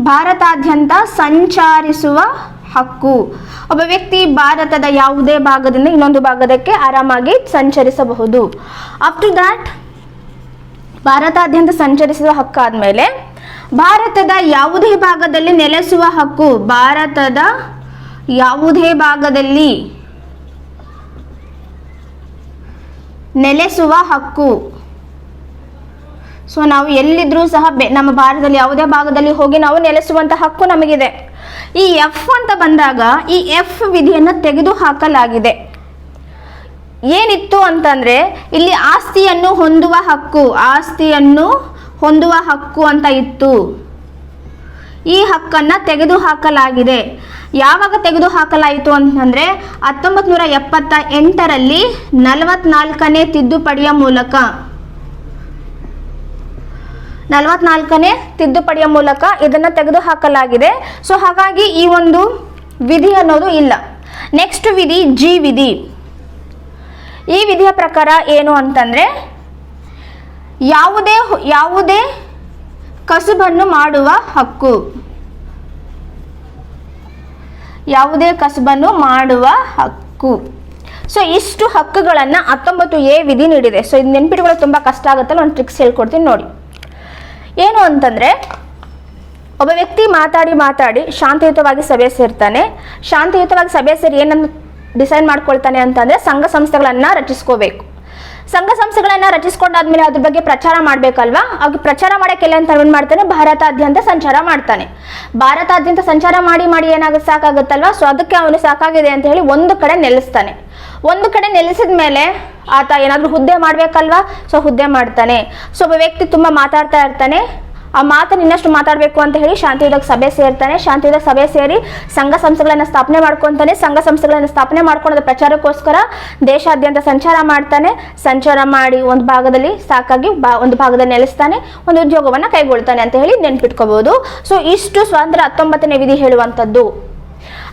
[SPEAKER 1] ಭಾರತಾದ್ಯಂತ ಸಂಚರಿಸುವ ಹಕ್ಕು. ಒಬ್ಬ ವ್ಯಕ್ತಿ ಭಾರತದ ಯಾವುದೇ ಭಾಗದಿಂದ ಇನ್ನೊಂದು ಭಾಗದಕ್ಕೆ ಆರಾಮಾಗಿ ಸಂಚರಿಸಬಹುದು. ಆಫ್ಟರ್ ದ್ಯಾಟ್ ಭಾರತಾದ್ಯಂತ ಸಂಚರಿಸುವ ಹಕ್ಕು ಆದಮೇಲೆ ಭಾರತದ ಯಾವುದೇ ಭಾಗದಲ್ಲಿ ನೆಲೆಸುವ ಹಕ್ಕು. ಭಾರತದ ಯಾವುದೇ ಭಾಗದಲ್ಲಿ ನೆಲೆಸುವ ಹಕ್ಕು. ಸೊ ನಾವು ಎಲ್ಲಿದ್ರೂ ಸಹ ನಮ್ಮ ಭಾರತದಲ್ಲಿ ಯಾವುದೇ ಭಾಗದಲ್ಲಿ ಹೋಗಿ ನಾವು ನೆಲೆಸುವಂಥ ಹಕ್ಕು ನಮಗಿದೆ. ಈ ಎಫ್ ಅಂತ ಬಂದಾಗ ಈ ಎಫ್ ವಿಧಿಯನ್ನು ತೆಗೆದು ಹಾಕಲಾಗಿದೆ. ಏನಿತ್ತು ಅಂತಂದರೆ ಇಲ್ಲಿ ಆಸ್ತಿಯನ್ನು ಹೊಂದುವ ಹಕ್ಕು, ಆಸ್ತಿಯನ್ನು ಹೊಂದುವ ಹಕ್ಕು ಅಂತ ಇತ್ತು. ಈ ಹಕ್ಕನ್ನು ತೆಗೆದು ಹಾಕಲಾಗಿದೆ. ಯಾವಾಗ ತೆಗೆದು ಹಾಕಲಾಯಿತು ಅಂತಂದರೆ 1978ರಲ್ಲಿ 44ನೇ ತಿದ್ದುಪಡಿಯ ಮೂಲಕ 44ನೇ ತಿದ್ದುಪಡಿಯ ಮೂಲಕ ಇದನ್ನು ತೆಗೆದು ಹಾಕಲಾಗಿದೆ. ಸೊ ಹಾಗಾಗಿ ಈ ಒಂದು ವಿಧಿ ಅನ್ನೋದು ಇಲ್ಲ. ನೆಕ್ಸ್ಟ್ ವಿಧಿ ಜಿ ವಿಧಿ. ಈ ವಿಧಿಯ ಪ್ರಕಾರ ಏನು ಅಂತಂದರೆ ಯಾವುದೇ ಕಸುಬನ್ನು ಮಾಡುವ ಹಕ್ಕು, ಯಾವುದೇ ಕಸುಬನ್ನು ಮಾಡುವ ಹಕ್ಕು. ಸೊ ಇಷ್ಟು ಹಕ್ಕುಗಳನ್ನು 19A ವಿಧಿ ನೀಡಿದೆ. ಸೊ ಇದು ನೆನ್ಪಿಟ್ಕೊಳ್ಳೋದು ತುಂಬ ಕಷ್ಟ ಆಗುತ್ತಲ್ಲ, ಒಂದು ಟ್ರಿಕ್ಸ್ ಹೇಳ್ಕೊಡ್ತೀನಿ ನೋಡಿ. ಏನು ಅಂತಂದರೆ ಒಬ್ಬ ವ್ಯಕ್ತಿ ಮಾತಾಡಿ ಶಾಂತಿಯುತವಾಗಿ ಸಭೆ ಸೇರ್ತಾನೆ. ಶಾಂತಿಯುತವಾಗಿ ಸಭೆ ಸೇರಿ ಏನನ್ನು ಡಿಸೈಡ್ ಮಾಡ್ಕೊಳ್ತಾನೆ ಅಂತಂದರೆ ಸಂಘ ಸಂಸ್ಥೆಗಳನ್ನು ರಚಿಸ್ಕೋಬೇಕು. ಸಂಘ ಸಂಸ್ಥೆಗಳನ್ನು ರಚಿಸ್ಕೊಂಡಾದ್ಮೇಲೆ ಅದ್ರ ಬಗ್ಗೆ ಪ್ರಚಾರ ಮಾಡಬೇಕಲ್ವಾ. ಆಗ ಪ್ರಚಾರ ಮಾಡೋಕ್ಕೆಲ್ಲ ಅಂತ ಏನು ಮಾಡ್ತಾನೆ, ಭಾರತಾದ್ಯಂತ ಸಂಚಾರ ಮಾಡ್ತಾನೆ. ಭಾರತಾದ್ಯಂತ ಸಂಚಾರ ಮಾಡಿ ಏನಾಗುತ್ತೆ, ಸಾಕಾಗುತ್ತಲ್ವಾ. ಸೊ ಅದಕ್ಕೆ ಅವನು ಸಾಕಾಗಿದೆ ಅಂತ ಹೇಳಿ ಒಂದು ಕಡೆ ನೆಲೆಸ್ತಾನೆ. ಒಂದು ಕಡೆ ನೆಲೆಸಿದ ಮೇಲೆ ಆತ ಏನಾದರೂ ಹುದ್ದೆ ಮಾಡಬೇಕಲ್ವಾ. ಸೊ ಹುದ್ದೆ ಮಾಡ್ತಾನೆ. ಸೊ ಒಬ್ಬ ವ್ಯಕ್ತಿ ತುಂಬ ಮಾತಾಡ್ತಾ ಇರ್ತಾನೆ. ಆ ಮಾತನ್ನು ಇನ್ನಷ್ಟು ಮಾತಾಡಬೇಕು ಅಂತ ಹೇಳಿ ಶಾಂತಿಯುತ ಸಭೆ ಸೇರ್ತಾನೆ. ಶಾಂತಿಯುತ ಸಭೆ ಸೇರಿ ಸಂಘ ಸಂಸ್ಥೆಗಳನ್ನು ಸ್ಥಾಪನೆ ಮಾಡ್ಕೊತಾನೆ. ಸಂಘ ಸಂಸ್ಥೆಗಳನ್ನು ಸ್ಥಾಪನೆ ಮಾಡ್ಕೊಳ್ಳೋದು ಪ್ರಚಾರಕ್ಕೋಸ್ಕರ ದೇಶಾದ್ಯಂತ ಸಂಚಾರ ಮಾಡ್ತಾನೆ. ಸಂಚಾರ ಮಾಡಿ ಒಂದು ಭಾಗದಲ್ಲಿ ಸಾಕಾಗಿ ಒಂದು ಭಾಗದಲ್ಲಿ ನೆಲೆಸ್ತಾನೆ, ಒಂದು ಉದ್ಯೋಗವನ್ನು ಕೈಗೊಳ್ತಾನೆ ಅಂತ ಹೇಳಿ ನೆನ್ಪಿಟ್ಕೋಬಹುದು. ಸೊ ಇಷ್ಟು ಸ್ವಾತಂತ್ರ್ಯ 19ನೇ ವಿಧಿ ಹೇಳುವಂಥದ್ದು.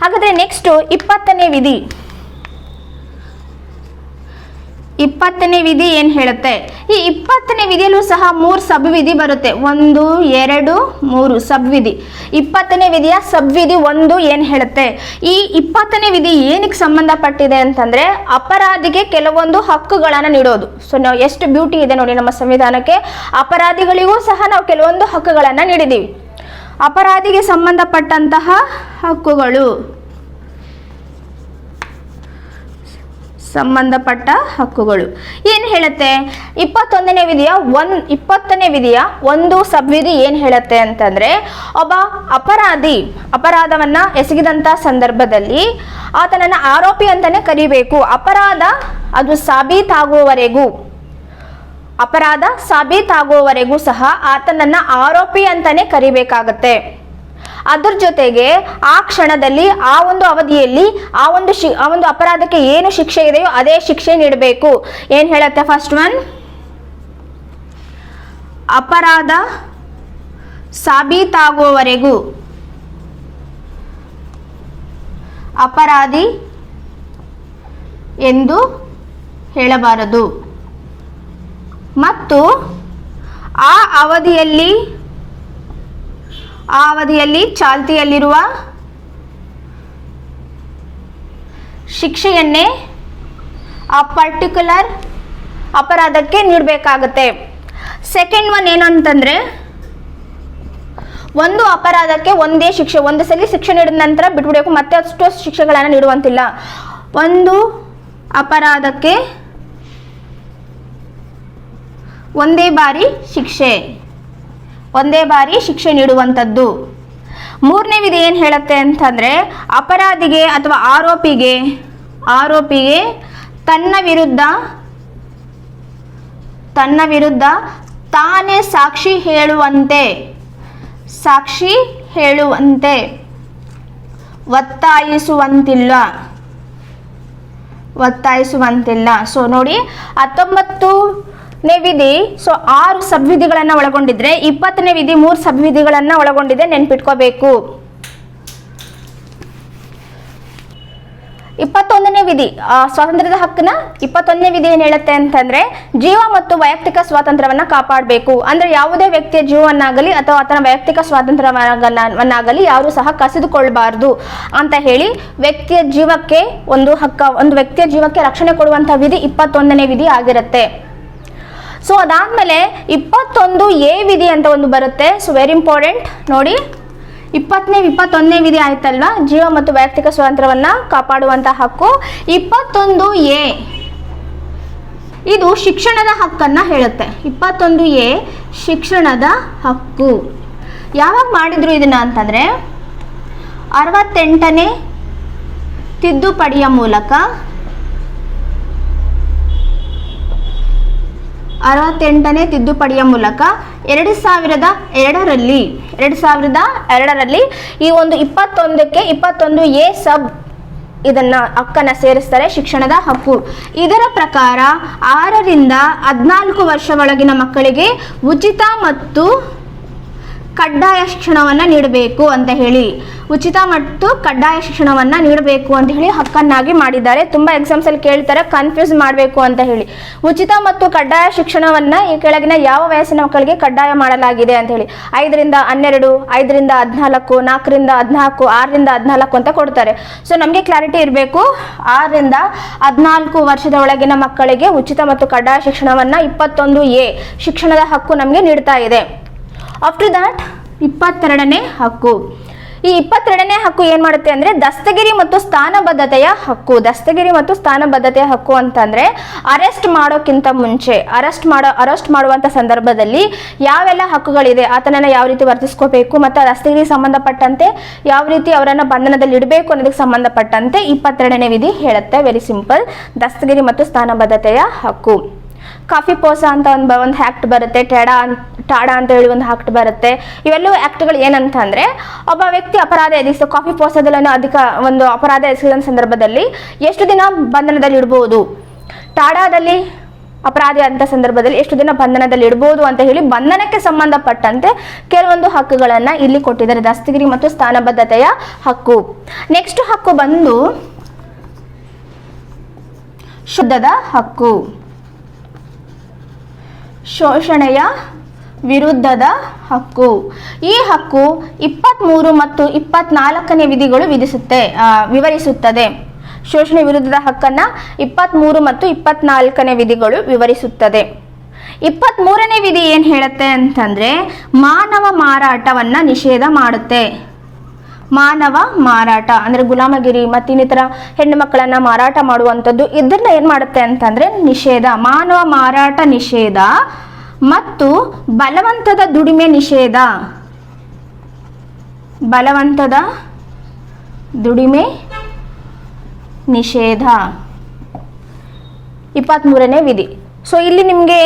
[SPEAKER 1] ಹಾಗಾದರೆ ನೆಕ್ಸ್ಟು 20ನೇ ವಿಧಿ. 20ನೇ ವಿಧಿ ಏನು ಹೇಳುತ್ತೆ? ಈ 20ನೇ ವಿಧಿಯಲ್ಲೂ ಸಹ 3 ಸಬ್ ವಿಧಿ ಬರುತ್ತೆ. 1, 2, 3 ಸಬ್ ವಿಧಿ. 20ನೇ ವಿಧಿಯ ಸಬ್ ವಿಧಿ 1 ಏನು ಹೇಳುತ್ತೆ? ಈ 20ನೇ ವಿಧಿ ಏನಕ್ಕೆ ಸಂಬಂಧಪಟ್ಟಿದೆ ಅಂತಂದರೆ ಅಪರಾಧಿಗೆ ಕೆಲವೊಂದು ಹಕ್ಕುಗಳನ್ನು ನೀಡೋದು. ಸೊ ನಾವು ಎಷ್ಟು ಬ್ಯೂಟಿ ಇದೆ ನೋಡಿ ನಮ್ಮ ಸಂವಿಧಾನಕ್ಕೆ. ಅಪರಾಧಿಗಳಿಗೂ ಸಹ ನಾವು ಕೆಲವೊಂದು ಹಕ್ಕುಗಳನ್ನು ನೀಡಿದ್ದೀವಿ. ಅಪರಾಧಿಗೆ ಸಂಬಂಧಪಟ್ಟಂತಹ ಹಕ್ಕುಗಳು, ಸಂಬಂಧಪಟ್ಟ ಹಕ್ಕುಗಳು ಏನು ಹೇಳುತ್ತೆ? 21ನೇ ವಿಧಿಯ ಒಂದು ಸಬ್ವಿಧಿ ಏನು ಹೇಳುತ್ತೆ ಅಂತಂದರೆ ಒಬ್ಬ ಅಪರಾಧವನ್ನು ಎಸಗಿದಂಥ ಸಂದರ್ಭದಲ್ಲಿ ಆತನನ್ನು ಆರೋಪಿ ಅಂತಲೇ ಕರಿಬೇಕು. ಅಪರಾಧ ಸಾಬೀತಾಗುವವರೆಗೂ ಸಹ ಆತನನ್ನು ಆರೋಪಿ ಅಂತಲೇ ಕರಿಬೇಕಾಗತ್ತೆ. ಅದ್ರ ಜೊತೆಗೆ ಆ ಕ್ಷಣದಲ್ಲಿ ಆ ಒಂದು ಅವಧಿಯಲ್ಲಿ ಆ ಒಂದು ಅಪರಾಧಕ್ಕೆ ಏನು ಶಿಕ್ಷೆ ಇದೆಯೋ ಅದೇ ಶಿಕ್ಷೆ ನೀಡಬೇಕು. ಏನು ಹೇಳುತ್ತೆ? ಫಸ್ಟ್ ಒನ್, ಅಪರಾಧ ಸಾಬೀತಾಗುವವರೆಗೂ ಅಪರಾಧಿ ಎಂದು ಹೇಳಬಾರದು ಮತ್ತು ಆ ಅವಧಿಯಲ್ಲಿ ಚಾಲ್ತಿಯಲ್ಲಿರುವ ಶಿಕ್ಷೆಯನ್ನೇ ಆ ಪರ್ಟಿಕ್ಯುಲರ್ ಅಪರಾಧಕ್ಕೆ ನೀಡಬೇಕಾಗತ್ತೆ. ಸೆಕೆಂಡ್ ಒನ್ ಏನಂತಂದರೆ ಒಂದು ಅಪರಾಧಕ್ಕೆ ಒಂದೇ ಶಿಕ್ಷೆ, ಒಂದು ಸಲ ಶಿಕ್ಷೆ ನೀಡಿದ ನಂತರ ಬಿಟ್ಬಿಡಬೇಕು, ಮತ್ತೆ ಅಷ್ಟು ಶಿಕ್ಷೆಗಳನ್ನು ನೀಡುವಂತಿಲ್ಲ. ಒಂದು ಅಪರಾಧಕ್ಕೆ ಒಂದೇ ಬಾರಿ ಶಿಕ್ಷೆ ನೀಡುವಂಥದ್ದು. ಮೂರನೇ ವಿಧಿ ಏನು ಹೇಳುತ್ತೆ ಅಂತಂದರೆ ಅಪರಾಧಿಗೆ ಅಥವಾ ಆರೋಪಿಗೆ ತನ್ನ ವಿರುದ್ಧ ತಾನೇ ಸಾಕ್ಷಿ ಹೇಳುವಂತೆ ಒತ್ತಾಯಿಸುವಂತಿಲ್ಲ. ಸೊ ನೋಡಿ, 19ನೇ ವಿಧಿ 6 ಸಬ್ವಿಧಿಗಳನ್ನು ಒಳಗೊಂಡಿದ್ರೆ 20ನೇ ವಿಧಿ 3 ಸಬ್ವಿಧಿಗಳನ್ನು ಒಳಗೊಂಡಿದೆ, ನೆನ್ಪಿಟ್ಕೋಬೇಕು. 21ನೇ ವಿಧಿ ಸ್ವಾತಂತ್ರ್ಯದ ಹಕ್ಕನ್ನ 21ನೇ ವಿಧಿ ಏನು ಹೇಳುತ್ತೆ ಅಂತಂದ್ರೆ ಜೀವ ಮತ್ತು ವೈಯಕ್ತಿಕ ಸ್ವಾತಂತ್ರ್ಯವನ್ನು ಕಾಪಾಡಬೇಕು. ಅಂದ್ರೆ ಯಾವುದೇ ವ್ಯಕ್ತಿಯ ಜೀವವನ್ನಾಗಲಿ ಅಥವಾ ಆತನ ವೈಯಕ್ತಿಕ ಸ್ವಾತಂತ್ರ್ಯವನ್ನಾಗಲಿ ಯಾರು ಸಹ ಕಸಿದುಕೊಳ್ಳಬಾರದು ಅಂತ ಹೇಳಿ ವ್ಯಕ್ತಿಯ ಜೀವಕ್ಕೆ ಒಂದು ವ್ಯಕ್ತಿಯ ಜೀವಕ್ಕೆ ರಕ್ಷಣೆ ಕೊಡುವಂತಹ ವಿಧಿ 21ನೇ ವಿಧಿ ಆಗಿರುತ್ತೆ. ಸೊ ಅದಾದ್ಮೇಲೆ 21A ವಿಧಿ ಅಂತ ಒಂದು ಬರುತ್ತೆ. ಸೊ ವೆರಿ ಇಂಪಾರ್ಟೆಂಟ್ ನೋಡಿ, 21ನೇ ವಿಧಿ ಆಯ್ತಲ್ವಾ, ಜೀವ ಮತ್ತು ವೈಯಕ್ತಿಕ ಸ್ವಾತಂತ್ರ್ಯವನ್ನ ಕಾಪಾಡುವಂತ ಹಕ್ಕು. 21A ಇದು ಶಿಕ್ಷಣದ ಹಕ್ಕನ್ನ ಹೇಳುತ್ತೆ. 21A ಶಿಕ್ಷಣದ ಹಕ್ಕು. ಯಾವಾಗ ಮಾಡಿದ್ರು ಇದನ್ನ ಅಂತಂದ್ರೆ 68ನೇ ತಿದ್ದುಪಡಿಯ ಮೂಲಕ 68ನೇ ತಿದ್ದುಪಡಿಯ ಮೂಲಕ 2002ರಲ್ಲಿ ಈ ಒಂದು 21ಕ್ಕೆ 21A ಸಬ್ ಇದನ್ನ ಹಕ್ಕನ್ನ ಸೇರಿಸ್ತಾರೆ, ಶಿಕ್ಷಣದ ಹಕ್ಕು. ಇದರ ಪ್ರಕಾರ 6ರಿಂದ 14 ವರ್ಷ ಒಳಗಿನ ಮಕ್ಕಳಿಗೆ ಉಚಿತ ಮತ್ತು ಕಡ್ಡಾಯ ಶಿಕ್ಷಣವನ್ನ ನೀಡಬೇಕು ಅಂತ ಹೇಳಿ, ಉಚಿತ ಮತ್ತು ಕಡ್ಡಾಯ ಶಿಕ್ಷಣವನ್ನ ನೀಡಬೇಕು ಅಂತ ಹೇಳಿ ಹಕ್ಕನ್ನಾಗಿ ಮಾಡಿದ್ದಾರೆ. ತುಂಬಾ ಎಕ್ಸಾಮ್ಸ್ ಅಲ್ಲಿ ಕೇಳ್ತಾರೆ, ಕನ್ಫ್ಯೂಸ್ ಮಾಡಬೇಕು ಅಂತ ಹೇಳಿ. ಉಚಿತ ಮತ್ತು ಕಡ್ಡಾಯ ಶಿಕ್ಷಣವನ್ನ ಈ ಕೆಳಗಿನ ಯಾವ ವಯಸ್ಸಿನ ಮಕ್ಕಳಿಗೆ ಕಡ್ಡಾಯ ಮಾಡಲಾಗಿದೆ ಅಂತ ಹೇಳಿ 5ರಿಂದ 12, 5ರಿಂದ 14, 4ರಿಂದ 14, 6ರಿಂದ 14 ಅಂತ ಕೊಡ್ತಾರೆ. ಸೊ ನಮಗೆ ಕ್ಲಾರಿಟಿ ಇರಬೇಕು, 6ರಿಂದ 14 ವರ್ಷದ ಒಳಗಿನ ಮಕ್ಕಳಿಗೆ ಉಚಿತ ಮತ್ತು ಕಡ್ಡಾಯ ಶಿಕ್ಷಣವನ್ನ 21A ಶಿಕ್ಷಣದ ಹಕ್ಕು ನಮಗೆ ನೀಡ್ತಾ ಇದೆ. ಆಫ್ಟರ್ ದ್ಯಾಟ್ 22ನೇ ಹಕ್ಕು. ಈ 22ನೇ ಹಕ್ಕು ಏನ್ ಮಾಡುತ್ತೆ ಅಂದ್ರೆ ದಸ್ತಗಿರಿ ಮತ್ತು ಸ್ಥಾನಬದ್ಧತೆಯ ಹಕ್ಕು. ದಸ್ತಗಿರಿ ಮತ್ತು ಸ್ಥಾನಬದ್ಧತೆಯ ಹಕ್ಕು ಅಂತಂದ್ರೆ ಅರೆಸ್ಟ್ ಮಾಡೋಕ್ಕಿಂತ ಮುಂಚೆ ಅರೆಸ್ಟ್ ಮಾಡುವಂತ ಸಂದರ್ಭದಲ್ಲಿ ಯಾವೆಲ್ಲ ಹಕ್ಕುಗಳಿದೆ, ಆತನನ್ನ ಯಾವ ರೀತಿ ವರ್ತಿಸ್ಕೋಬೇಕು ಮತ್ತು ದಸ್ತಗಿರಿ ಸಂಬಂಧಪಟ್ಟಂತೆ ಯಾವ ರೀತಿ ಅವರನ್ನ ಬಂಧನದಲ್ಲಿ ಇಡಬೇಕು ಅನ್ನೋದಕ್ಕೆ ಸಂಬಂಧಪಟ್ಟಂತೆ 22ನೇ ವಿಧಿ ಹೇಳುತ್ತೆ. ವೆರಿ ಸಿಂಪಲ್, ದಸ್ತಗಿರಿ ಮತ್ತು ಸ್ಥಾನಬದ್ಧತೆಯ ಹಕ್ಕು. ಕಾಫಿ ಪೋಸ ಅಂತ ಒಂದು ಆಕ್ಟ್ ಬರುತ್ತೆ, ಟಾಡಾ ಅಂತ ಹೇಳಿ ಒಂದು ಆಕ್ಟ್ ಬರುತ್ತೆ. ಇವೆಲ್ಲವೂ ಆಕ್ಟ್ಗಳು ಏನಂತ ಅಂದ್ರೆ ಒಬ್ಬ ವ್ಯಕ್ತಿ ಅಪರಾಧ ಎದುರಿಸ ಕಾಫಿ ಪೋಸದಲ್ಲಿ ಅಧಿಕ ಒಂದು ಅಪರಾಧ ಎಸಗಿದ ಸಂದರ್ಭದಲ್ಲಿ ಎಷ್ಟು ದಿನ ಬಂಧನದಲ್ಲಿ ಇಡಬಹುದು, ಟಾಡಾದಲ್ಲಿ ಅಪರಾಧಿ ಅಂತ ಸಂದರ್ಭದಲ್ಲಿ ಎಷ್ಟು ದಿನ ಬಂಧನದಲ್ಲಿ ಇಡಬಹುದು ಅಂತ ಹೇಳಿ ಬಂಧನಕ್ಕೆ ಸಂಬಂಧಪಟ್ಟಂತೆ ಕೆಲವೊಂದು ಹಕ್ಕುಗಳನ್ನ ಇಲ್ಲಿ ಕೊಟ್ಟಿದ್ದಾರೆ, ದಸ್ತಗಿರಿ ಮತ್ತು ಸ್ಥಾನಬದ್ಧತೆಯ ಹಕ್ಕು. ನೆಕ್ಸ್ಟ್ ಹಕ್ಕು ಬಂದು ಶುದ್ಧದ ಹಕ್ಕು. ಶೋಷಣೆಯ ವಿರುದ್ಧದ ಹಕ್ಕು. ಈ ಹಕ್ಕು 23 ಮತ್ತು 24ನೇ ವಿಧಿಗಳು ವಿವರಿಸುತ್ತದೆ. ಶೋಷಣೆ ವಿರುದ್ಧದ ಹಕ್ಕನ್ನ 23 ಮತ್ತು 24ನೇ ವಿಧಿಗಳು ವಿವರಿಸುತ್ತದೆ. 23ನೇ ವಿಧಿ ಏನ್ ಹೇಳುತ್ತೆ ಅಂತಂದ್ರೆ ಮಾನವ ಮಾರಾಟವನ್ನ ನಿಷೇಧ ಮಾಡುತ್ತೆ. ಮಾನವ ಮಾರಾಟ ಅಂದ್ರೆ ಗುಲಾಮಗಿರಿ ಮತ್ತು ಇನ್ನಿತರ ಹೆಣ್ಣು ಮಕ್ಕಳನ್ನ ಮಾರಾಟ ಮಾಡುವಂಥದ್ದು, ಇದನ್ನ ಏನ್ ಮಾಡುತ್ತೆ ಅಂತಂದ್ರೆ ನಿಷೇಧ, ಮಾನವ ಮಾರಾಟ ನಿಷೇಧ ಮತ್ತು ಬಲವಂತದ ದುಡಿಮೆ ನಿಷೇಧ. ಬಲವಂತದ ದುಡಿಮೆ ನಿಷೇಧ 23ನೇ ವಿಧಿ. ಸೊ ಇಲ್ಲಿ ನಿಮಗೆ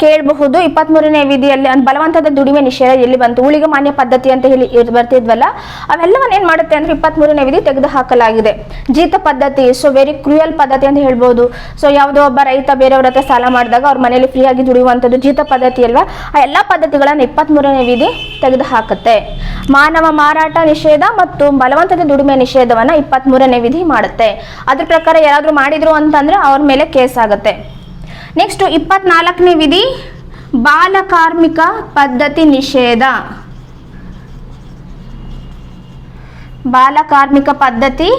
[SPEAKER 1] ಕೇಳಬಹುದು 23ನೇ ವಿಧಿಯಲ್ಲಿ ಬಲವಂತದ ದುಡಿಮೆ ನಿಷೇಧ ಎಲ್ಲಿ ಬಂತು, ಊಳಿಗೆ ಮಾನ್ಯ ಪದ್ಧತಿ ಅಂತ ಹೇಳಿ ಬರ್ತಿದ್ವಲ್ಲ, ಅವೆಲ್ಲವನ್ನ ಏನ್ ಮಾಡುತ್ತೆ ಅಂದ್ರೆ 23ನೇ ವಿಧಿ ತೆಗೆದು ಹಾಕಲಾಗಿದೆ. ಜೀತ ಪದ್ಧತಿ, ಸೊ ವೆರಿ ಕ್ರೂಯಲ್ ಪದ್ಧತಿ ಅಂತ ಹೇಳ್ಬೋದು. ಸೊ ಯಾವುದೋ ಒಬ್ಬ ರೈತ ಬೇರೆಯವ್ರ ಹತ್ರ ಸಾಲ ಮಾಡಿದಾಗ ಅವ್ರ ಮನೆಯಲ್ಲಿ ಫ್ರೀ ಆಗಿ ದುಡಿಯುವಂಥದ್ದು ಜೀತ ಪದ್ಧತಿ ಅಲ್ವಾ, ಆ ಎಲ್ಲ ಪದ್ಧತಿಗಳನ್ನ 23ನೇ ವಿಧಿ ತೆಗೆದು ಹಾಕುತ್ತೆ. ಮಾನವ ಮಾರಾಟ ನಿಷೇಧ ಮತ್ತು ಬಲವಂತದ ದುಡಿಮೆ ನಿಷೇಧವನ್ನ 23ನೇ ವಿಧಿ ಮಾಡುತ್ತೆ. ಅದ್ರ ಪ್ರಕಾರ ಯಾರಾದ್ರೂ ಮಾಡಿದ್ರು ಅಂತಂದ್ರೆ ಅವ್ರ ಮೇಲೆ ಕೇಸ್ ಆಗುತ್ತೆ. ನೆಕ್ಸ್ಟ್ 24ನೇ ವಿಧಿ ಬಾಲ ಕಾರ್ಮಿಕ ಪದ್ಧತಿ ನಿಷೇಧ. ಬಾಲ ಕಾರ್ಮಿಕ ಪದ್ಧತಿ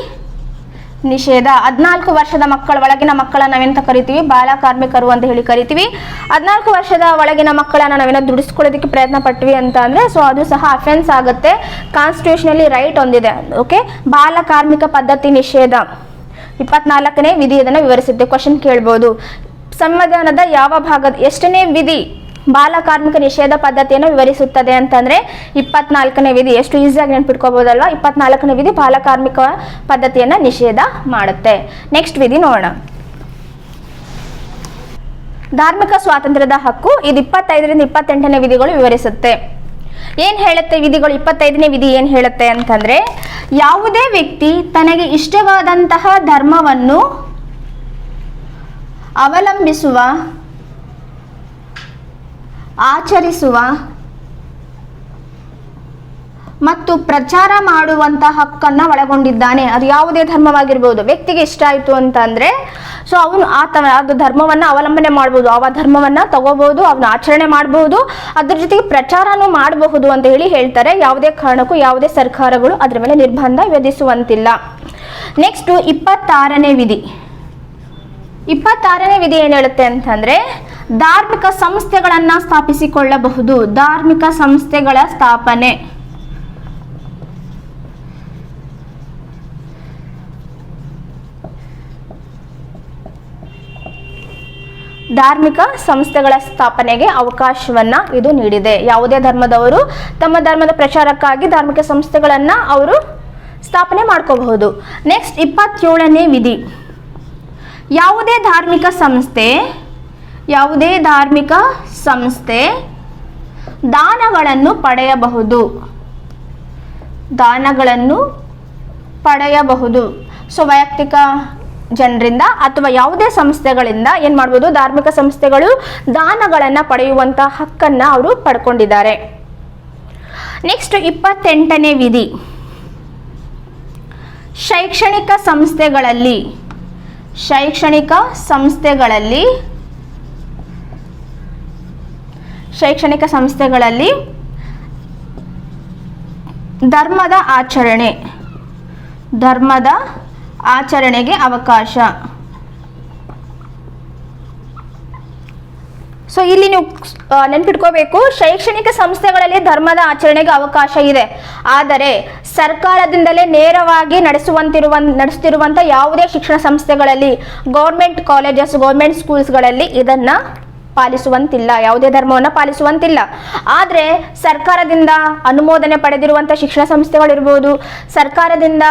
[SPEAKER 1] ನಿಷೇಧ 14 ವರ್ಷದ ಒಳಗಿನ ಮಕ್ಕಳನ್ನ ನಾವೆಂತ ಕರಿತೀವಿ, ಬಾಲ ಕಾರ್ಮಿಕರು ಅಂತ ಹೇಳಿ ಕರಿತೀವಿ. 14 ವರ್ಷದ ಒಳಗಿನ ಮಕ್ಕಳನ್ನ ನಾವೇನೋ ದುಡಿಸ್ಕೊಳ್ಳೋದಕ್ಕೆ ಪ್ರಯತ್ನ ಪಟ್ವಿ ಅಂತ ಅಂದ್ರೆ ಸೊ ಅದು ಸಹ ಅಫೆನ್ಸ್ ಆಗುತ್ತೆ. ಕಾನ್ಸ್ಟಿಟ್ಯೂಷನಲ್ಲಿ ರೈಟ್ ಹೊಂದಿದೆ. ಓಕೆ, ಬಾಲ ಕಾರ್ಮಿಕ ಪದ್ಧತಿ ನಿಷೇಧ 24ನೇ ವಿಧಿ ಇದನ್ನು ವಿವರಿಸುತ್ತೆ. ಕ್ವಶನ್ ಕೇಳ್ಬೋದು, ಸಂವಿಧಾನದ ಯಾವ ಭಾಗದ ಎಷ್ಟನೇ ವಿಧಿ ಬಾಲ ಕಾರ್ಮಿಕ ನಿಷೇಧ ಪದ್ಧತಿಯನ್ನು ವಿವರಿಸುತ್ತದೆ ಅಂತಂದ್ರೆ 24ನೇ ವಿಧಿ. ಎಷ್ಟು ಈಸಿಯಾಗಿ ನೆನ್ಪಿಟ್ಕೋಬಹುದಲ್ವಾ, 24ನೇ ವಿಧಿ ಬಾಲ ಕಾರ್ಮಿಕ ಪದ್ಧತಿಯನ್ನ ನಿಷೇಧ ಮಾಡುತ್ತೆ. ನೆಕ್ಸ್ಟ್ ವಿಧಿ ನೋಡೋಣ, ಧಾರ್ಮಿಕ ಸ್ವಾತಂತ್ರ್ಯದ ಹಕ್ಕು. ಇದು 25ರಿಂದ 28ನೇ ವಿಧಿಗಳು ವಿವರಿಸುತ್ತೆ. ಏನ್ ಹೇಳುತ್ತೆ ವಿಧಿಗಳು, 25ನೇ ವಿಧಿ ಏನ್ ಹೇಳುತ್ತೆ ಅಂತಂದ್ರೆ ಯಾವುದೇ ವ್ಯಕ್ತಿ ತನಗೆ ಇಷ್ಟವಾದಂತಹ ಧರ್ಮವನ್ನು ಅವಲಂಬಿಸುವ, ಆಚರಿಸುವ ಮತ್ತು ಪ್ರಚಾರ ಮಾಡುವಂತಹ ಹಕ್ಕನ್ನ ಒಳಗೊಂಡಿದ್ದಾನೆ. ಅದು ಯಾವುದೇ ಧರ್ಮವಾಗಿರ್ಬೋದು. ವ್ಯಕ್ತಿಗೆ ಇಷ್ಟ ಆಯಿತು ಅಂತ ಅಂದ್ರೆ ಸೊ ಅವನು ಅದು ಧರ್ಮವನ್ನ ಅವಲಂಬನೆ ಮಾಡಬಹುದು, ಆ ಧರ್ಮವನ್ನ ತಗೋಬಹುದು, ಅವನ ಆಚರಣೆ ಮಾಡಬಹುದು, ಅದ್ರ ಜೊತೆಗೆ ಪ್ರಚಾರನೂ ಮಾಡಬಹುದು ಅಂತ ಹೇಳಿ ಹೇಳ್ತಾರೆ. ಯಾವುದೇ ಕಾರಣಕ್ಕೂ ಯಾವುದೇ ಸರ್ಕಾರಗಳು ಅದ್ರ ಮೇಲೆ ನಿರ್ಬಂಧ ವಿಧಿಸುವಂತಿಲ್ಲ. ನೆಕ್ಸ್ಟ್ 26ನೇ ವಿಧಿ. 26ನೇ ವಿಧಿ ಏನ್ ಹೇಳುತ್ತೆ ಅಂತಂದ್ರೆ ಧಾರ್ಮಿಕ ಸಂಸ್ಥೆಗಳನ್ನ ಸ್ಥಾಪಿಸಿಕೊಳ್ಳಬಹುದು. ಧಾರ್ಮಿಕ ಸಂಸ್ಥೆಗಳ ಸ್ಥಾಪನೆ. ಧಾರ್ಮಿಕ ಸಂಸ್ಥೆಗಳ ಸ್ಥಾಪನೆಗೆ ಅವಕಾಶವನ್ನ ಇದು ನೀಡಿದೆ. ಯಾವುದೇ ಧರ್ಮದವರು ತಮ್ಮ ಧರ್ಮದ ಪ್ರಚಾರಕ್ಕಾಗಿ ಧಾರ್ಮಿಕ ಸಂಸ್ಥೆಗಳನ್ನ ಅವರು ಸ್ಥಾಪನೆ ಮಾಡ್ಕೋಬಹುದು. ನೆಕ್ಸ್ಟ್ 27ನೇ ವಿಧಿ, ಯಾವುದೇ ಧಾರ್ಮಿಕ ಸಂಸ್ಥೆ ದಾನಗಳನ್ನು ಪಡೆಯಬಹುದು. ಸೊ ವೈಯಕ್ತಿಕ ಜನರಿಂದ ಅಥವಾ ಯಾವುದೇ ಸಂಸ್ಥೆಗಳಿಂದ ಏನ್ ಮಾಡ್ಬೋದು, ಧಾರ್ಮಿಕ ಸಂಸ್ಥೆಗಳು ದಾನಗಳನ್ನು ಪಡೆಯುವಂತ ಹಕ್ಕನ್ನ ಅವರು ಪಡ್ಕೊಂಡಿದ್ದಾರೆ. ನೆಕ್ಸ್ಟ್ 28ನೇ ವಿಧಿ, ಶೈಕ್ಷಣಿಕ ಸಂಸ್ಥೆಗಳಲ್ಲಿ ಧರ್ಮದ ಆಚರಣೆಗೆ ಅವಕಾಶ. ಸೊ ಇಲ್ಲಿ ನೀವು ನೆನ್ಪಿಟ್ಕೋಬೇಕು, ಶೈಕ್ಷಣಿಕ ಸಂಸ್ಥೆಗಳಲ್ಲಿ ಧರ್ಮದ ಆಚರಣೆಗೆ ಅವಕಾಶ ಇದೆ. ಆದರೆ ಸರ್ಕಾರದಿಂದಲೇ ನೇರವಾಗಿ ನಡೆಸುತ್ತಿರುವಂಥ ಯಾವುದೇ ಶಿಕ್ಷಣ ಸಂಸ್ಥೆಗಳಲ್ಲಿ, ಗೌರ್ಮೆಂಟ್ ಕಾಲೇಜಸ್, ಗೌರ್ಮೆಂಟ್ ಸ್ಕೂಲ್ಸ್ಗಳಲ್ಲಿ ಇದನ್ನ ಪಾಲಿಸುವಂತಿಲ್ಲ, ಯಾವುದೇ ಧರ್ಮವನ್ನು ಪಾಲಿಸುವಂತಿಲ್ಲ. ಆದರೆ ಸರ್ಕಾರದಿಂದ ಅನುಮೋದನೆ ಪಡೆದಿರುವಂಥ ಶಿಕ್ಷಣ ಸಂಸ್ಥೆಗಳಿರ್ಬೋದು, ಸರ್ಕಾರದಿಂದ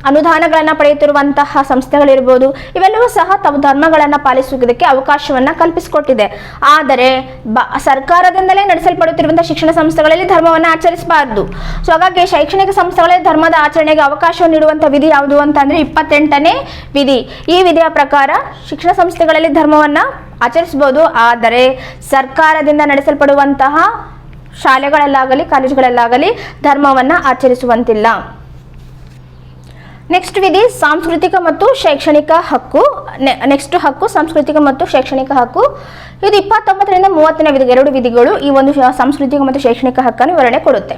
[SPEAKER 1] ಅನುದಾನಗಳನ್ನು ಪಡೆಯುತ್ತಿರುವಂತಹ ಸಂಸ್ಥೆಗಳಿರ್ಬೋದು, ಇವೆಲ್ಲವೂ ಸಹ ತಮ್ಮ ಧರ್ಮಗಳನ್ನು ಪಾಲಿಸುವುದಕ್ಕೆ ಅವಕಾಶವನ್ನು ಕಲ್ಪಿಸಿಕೊಟ್ಟಿದೆ. ಆದರೆ ಸರ್ಕಾರದಿಂದಲೇ ನಡೆಸಲ್ಪಡುತ್ತಿರುವಂಥ ಶಿಕ್ಷಣ ಸಂಸ್ಥೆಗಳಲ್ಲಿ ಧರ್ಮವನ್ನು ಆಚರಿಸಬಾರದು. ಸೊ ಹಾಗಾಗಿ ಶೈಕ್ಷಣಿಕ ಸಂಸ್ಥೆಗಳಲ್ಲಿ ಧರ್ಮದ ಆಚರಣೆಗೆ ಅವಕಾಶ ನೀಡುವಂಥ ವಿಧಿ ಯಾವುದು ಅಂತಂದ್ರೆ 28ನೇ ವಿಧಿ. ಈ ವಿಧಿಯ ಪ್ರಕಾರ ಶಿಕ್ಷಣ ಸಂಸ್ಥೆಗಳಲ್ಲಿ ಧರ್ಮವನ್ನು ಆಚರಿಸಬಹುದು, ಆದರೆ ಸರ್ಕಾರದಿಂದ ನಡೆಸಲ್ಪಡುವಂತಹ ಶಾಲೆಗಳಲ್ಲಾಗಲಿ ಕಾಲೇಜುಗಳಲ್ಲಾಗಲಿ ಧರ್ಮವನ್ನು ಆಚರಿಸುವಂತಿಲ್ಲ. ನೆಕ್ಸ್ಟ್ ವಿಧಿ ಸಾಂಸ್ಕೃತಿಕ ಮತ್ತು ಶೈಕ್ಷಣಿಕ ಹಕ್ಕು. ಸಾಂಸ್ಕೃತಿಕ ಮತ್ತು ಶೈಕ್ಷಣಿಕ ಹಕ್ಕು ಇದು 29ರಿಂದ 30ನೇ ವಿಧಿ, 2 ವಿಧಿಗಳು ಈ ಒಂದು ಸಾಂಸ್ಕೃತಿಕ ಮತ್ತು ಶೈಕ್ಷಣಿಕ ಹಕ್ಕನ್ನು ವಿವರಣೆ ಕೊಡುತ್ತೆ.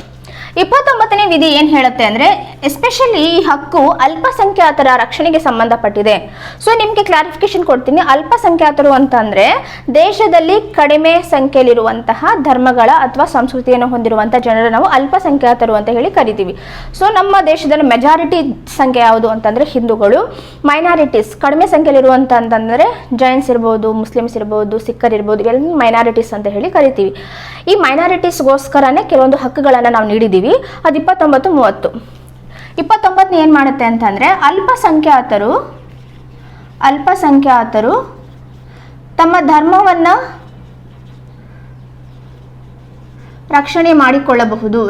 [SPEAKER 1] 29ನೇ ವಿಧಿ ಏನ್ ಹೇಳುತ್ತೆ ಅಂದ್ರೆ, ಎಸ್ಪೆಷಲಿ ಈ ಹಕ್ಕು ಅಲ್ಪಸಂಖ್ಯಾತರ ರಕ್ಷಣೆಗೆ ಸಂಬಂಧಪಟ್ಟಿದೆ. ಸೊ ನಿಮ್ಗೆ ಕ್ಲಾರಿಫಿಕೇಶನ್ ಕೊಡ್ತೀನಿ. ಅಲ್ಪಸಂಖ್ಯಾತರು ಅಂತಂದ್ರೆ ದೇಶದಲ್ಲಿ ಕಡಿಮೆ ಸಂಖ್ಯೆಯಲ್ಲಿರುವಂತಹ ಧರ್ಮಗಳ ಅಥವಾ ಸಂಸ್ಕೃತಿಯನ್ನು ಹೊಂದಿರುವಂತಹ ಜನರು ನಾವು ಅಲ್ಪಸಂಖ್ಯಾತರು ಅಂತ ಹೇಳಿ ಕರಿತೀವಿ. ಸೊ ನಮ್ಮ ದೇಶದಲ್ಲಿ ಮೆಜಾರಿಟಿ ಸಂಖ್ಯೆ ಯಾವುದು ಅಂತಂದ್ರೆ ಹಿಂದೂಗಳು, ಮೈನಾರಿಟೀಸ್ ಕಡಿಮೆ ಸಂಖ್ಯೆಯಲ್ಲಿರುವಂತಂದ್ರೆ ಜೈನ್ಸ್ ಇರ್ಬೋದು, ಮುಸ್ಲಿಮ್ಸ್ ಇರ್ಬೋದು, ಸಿಖ್ಖರ್ ಇರ್ಬೋದು, ಇವೆಲ್ಲ ಮೈನಾರಿಟೀಸ್ ಅಂತ ಹೇಳಿ ಕರಿತೀವಿ. ಈ ಮೈನಾರಿಟೀಸ್ಗೋಸ್ಕರನೇ ಕೆಲವೊಂದು ಹಕ್ಕುಗಳನ್ನು ನಾವು ನೀಡಿದ್ದೀವಿ. ಅದು 29, 30. 29 ಏನ್ ಮಾಡುತ್ತೆ ಅಂತಂದ್ರೆ, ಅಲ್ಪಸಂಖ್ಯಾತರು ತಮ್ಮ ಧರ್ಮವನ್ನ ರಕ್ಷಣೆ ಮಾಡಿಕೊಳ್ಳಬಹುದು.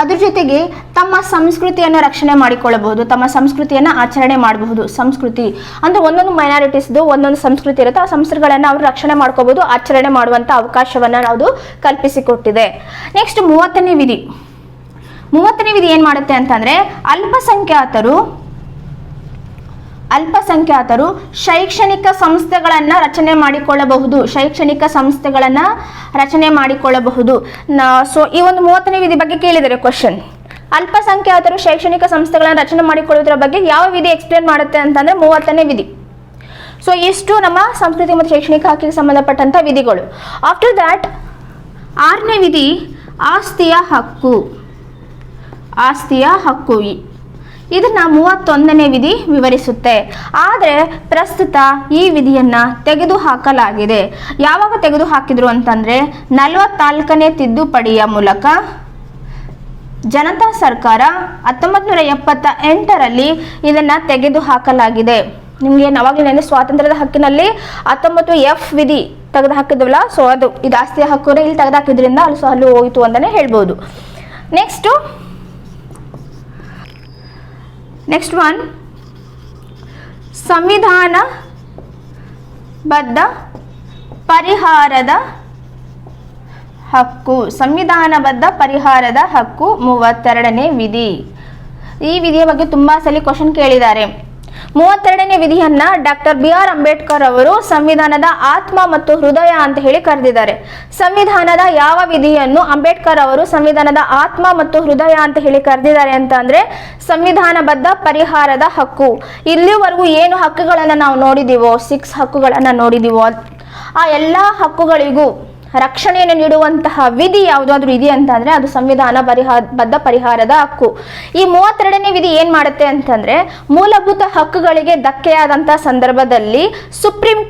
[SPEAKER 1] ಅದ್ರ ಜೊತೆಗೆ ತಮ್ಮ ಸಂಸ್ಕೃತಿಯನ್ನು ರಕ್ಷಣೆ ಮಾಡಿಕೊಳ್ಳಬಹುದು, ತಮ್ಮ ಸಂಸ್ಕೃತಿಯನ್ನು ಆಚರಣೆ ಮಾಡಬಹುದು. ಸಂಸ್ಕೃತಿ ಅಂದ್ರೆ ಒಂದೊಂದು ಮೈನಾರಿಟೀಸ್ದು ಒಂದೊಂದು ಸಂಸ್ಕೃತಿ ಇರುತ್ತೆ, ಆ ಸಂಸ್ಕೃತಿಗಳನ್ನು ಅವರು ರಕ್ಷಣೆ ಮಾಡ್ಕೋಬಹುದು, ಆಚರಣೆ ಮಾಡುವಂತ ಅವಕಾಶವನ್ನ ಅದು ಕಲ್ಪಿಸಿಕೊಟ್ಟಿದೆ. ನೆಕ್ಸ್ಟ್ 30ನೇ ವಿಧಿ. 30ನೇ ವಿಧಿ ಏನ್ ಮಾಡುತ್ತೆ ಅಂತಂದ್ರೆ, ಅಲ್ಪಸಂಖ್ಯಾತರು ಶೈಕ್ಷಣಿಕ ಸಂಸ್ಥೆಗಳನ್ನು ರಚನೆ ಮಾಡಿಕೊಳ್ಳಬಹುದು. ಸೊ ಈ ಒಂದು 30ನೇ ವಿಧಿ ಬಗ್ಗೆ ಕೇಳಿದರೆ ಕ್ವಶನ್, ಅಲ್ಪಸಂಖ್ಯಾತರು ಶೈಕ್ಷಣಿಕ ಸಂಸ್ಥೆಗಳನ್ನು ರಚನೆ ಮಾಡಿಕೊಳ್ಳುವುದರ ಬಗ್ಗೆ ಯಾವ ವಿಧಿ ಎಕ್ಸ್ಪ್ಲೇನ್ ಮಾಡುತ್ತೆ ಅಂತಂದ್ರೆ 30ನೇ ವಿಧಿ. ಸೊ ಇಷ್ಟು ನಮ್ಮ ಸಂಸ್ಕೃತಿ ಮತ್ತು ಶೈಕ್ಷಣಿಕ ಹಕ್ಕಿಗೆ ಸಂಬಂಧಪಟ್ಟಂತ ವಿಧಿಗಳು. ಆಫ್ಟರ್ ದ್ಯಾಟ್ 6ನೇ ವಿಧಿ ಆಸ್ತಿಯ ಹಕ್ಕು. ಇದನ್ನ 31ನೇ ವಿಧಿ ವಿವರಿಸುತ್ತೆ. ಆದರೆ ಪ್ರಸ್ತುತ ಈ ವಿಧಿಯನ್ನ ತೆಗೆದುಹಾಕಲಾಗಿದೆ. ಯಾವಾಗ ತೆಗೆದು ಹಾಕಿದ್ರು ಅಂತಂದ್ರೆ 44ನೇ ತಿದ್ದುಪಡಿಯ ಮೂಲಕ ಜನತಾ ಸರ್ಕಾರ 1978ರಲ್ಲಿ ಇದನ್ನ ತೆಗೆದು ಹಾಕಲಾಗಿದೆ. ನಿಮ್ಗೆ ಅವಾಗಲೇ ಸ್ವಾತಂತ್ರ್ಯದ ಹಕ್ಕಿನಲ್ಲಿ 19F ವಿಧಿ ತೆಗೆದು ಹಾಕಿದ್ವಲ್ಲ, ಸೊ ಅದು ಇದು ಆಸ್ತಿಯ ಹಕ್ಕು ಇಲ್ಲಿ ತೆಗೆದು ಹಾಕಿದ್ರಿಂದ ಅಲ್ಲಿ ಹೋಯಿತು ಅಂತಾನೆ ಹೇಳ್ಬೋದು. ನೆಕ್ಸ್ಟ್ ಒನ್ ಸಂವಿಧಾನಬದ್ಧ ಪರಿಹಾರದ ಹಕ್ಕು. 32ನೇ ವಿಧಿ. ಈ ವಿಧಿಯ ಬಗ್ಗೆ ತುಂಬಾ ಸಲ ಕ್ವಶನ್ ಕೇಳಿದ್ದಾರೆ. 32ನೇ ವಿಧಿಯನ್ನ ಡಾಕ್ಟರ್ BR ಅಂಬೇಡ್ಕರ್ ಅವರು ಸಂವಿಧಾನದ ಆತ್ಮ ಮತ್ತು ಹೃದಯ ಅಂತ ಹೇಳಿ ಕರೆದಿದ್ದಾರೆ. ಸಂವಿಧಾನದ ಯಾವ ವಿಧಿಯನ್ನು ಅಂಬೇಡ್ಕರ್ ಅವರು ಸಂವಿಧಾನದ ಆತ್ಮ ಮತ್ತು ಹೃದಯ ಅಂತ ಹೇಳಿ ಕರೆದಿದ್ದಾರೆ ಅಂತ ಅಂದ್ರೆ ಸಂವಿಧಾನಬದ್ಧ ಪರಿಹಾರದ ಹಕ್ಕು. ಇಲ್ಲಿವರೆಗೂ ಏನು ಹಕ್ಕುಗಳನ್ನ ನಾವು ನೋಡಿದೀವೋ, 6 ಹಕ್ಕುಗಳನ್ನ ನೋಡಿದೀವೋ, ಆ ಎಲ್ಲಾ ಹಕ್ಕುಗಳಿಗೂ ರಕ್ಷಣೆಯನ್ನು ನೀಡುವಂತಹ ವಿಧಿ ಯಾವುದಾದ್ರೂ ಇದೆ ಅಂತಂದ್ರೆ ಅದು ಸಂವಿಧಾನ ಬದ್ಧ ಪರಿಹಾರದ ಹಕ್ಕು. ಈ 32ನೇ ವಿಧಿ ಏನ್ ಮಾಡುತ್ತೆ ಅಂತಂದ್ರೆ ಮೂಲಭೂತ ಹಕ್ಕುಗಳಿಗೆ ಧಕ್ಕೆಯಾದಂತಹ ಸಂದರ್ಭದಲ್ಲಿ ಸುಪ್ರೀಂ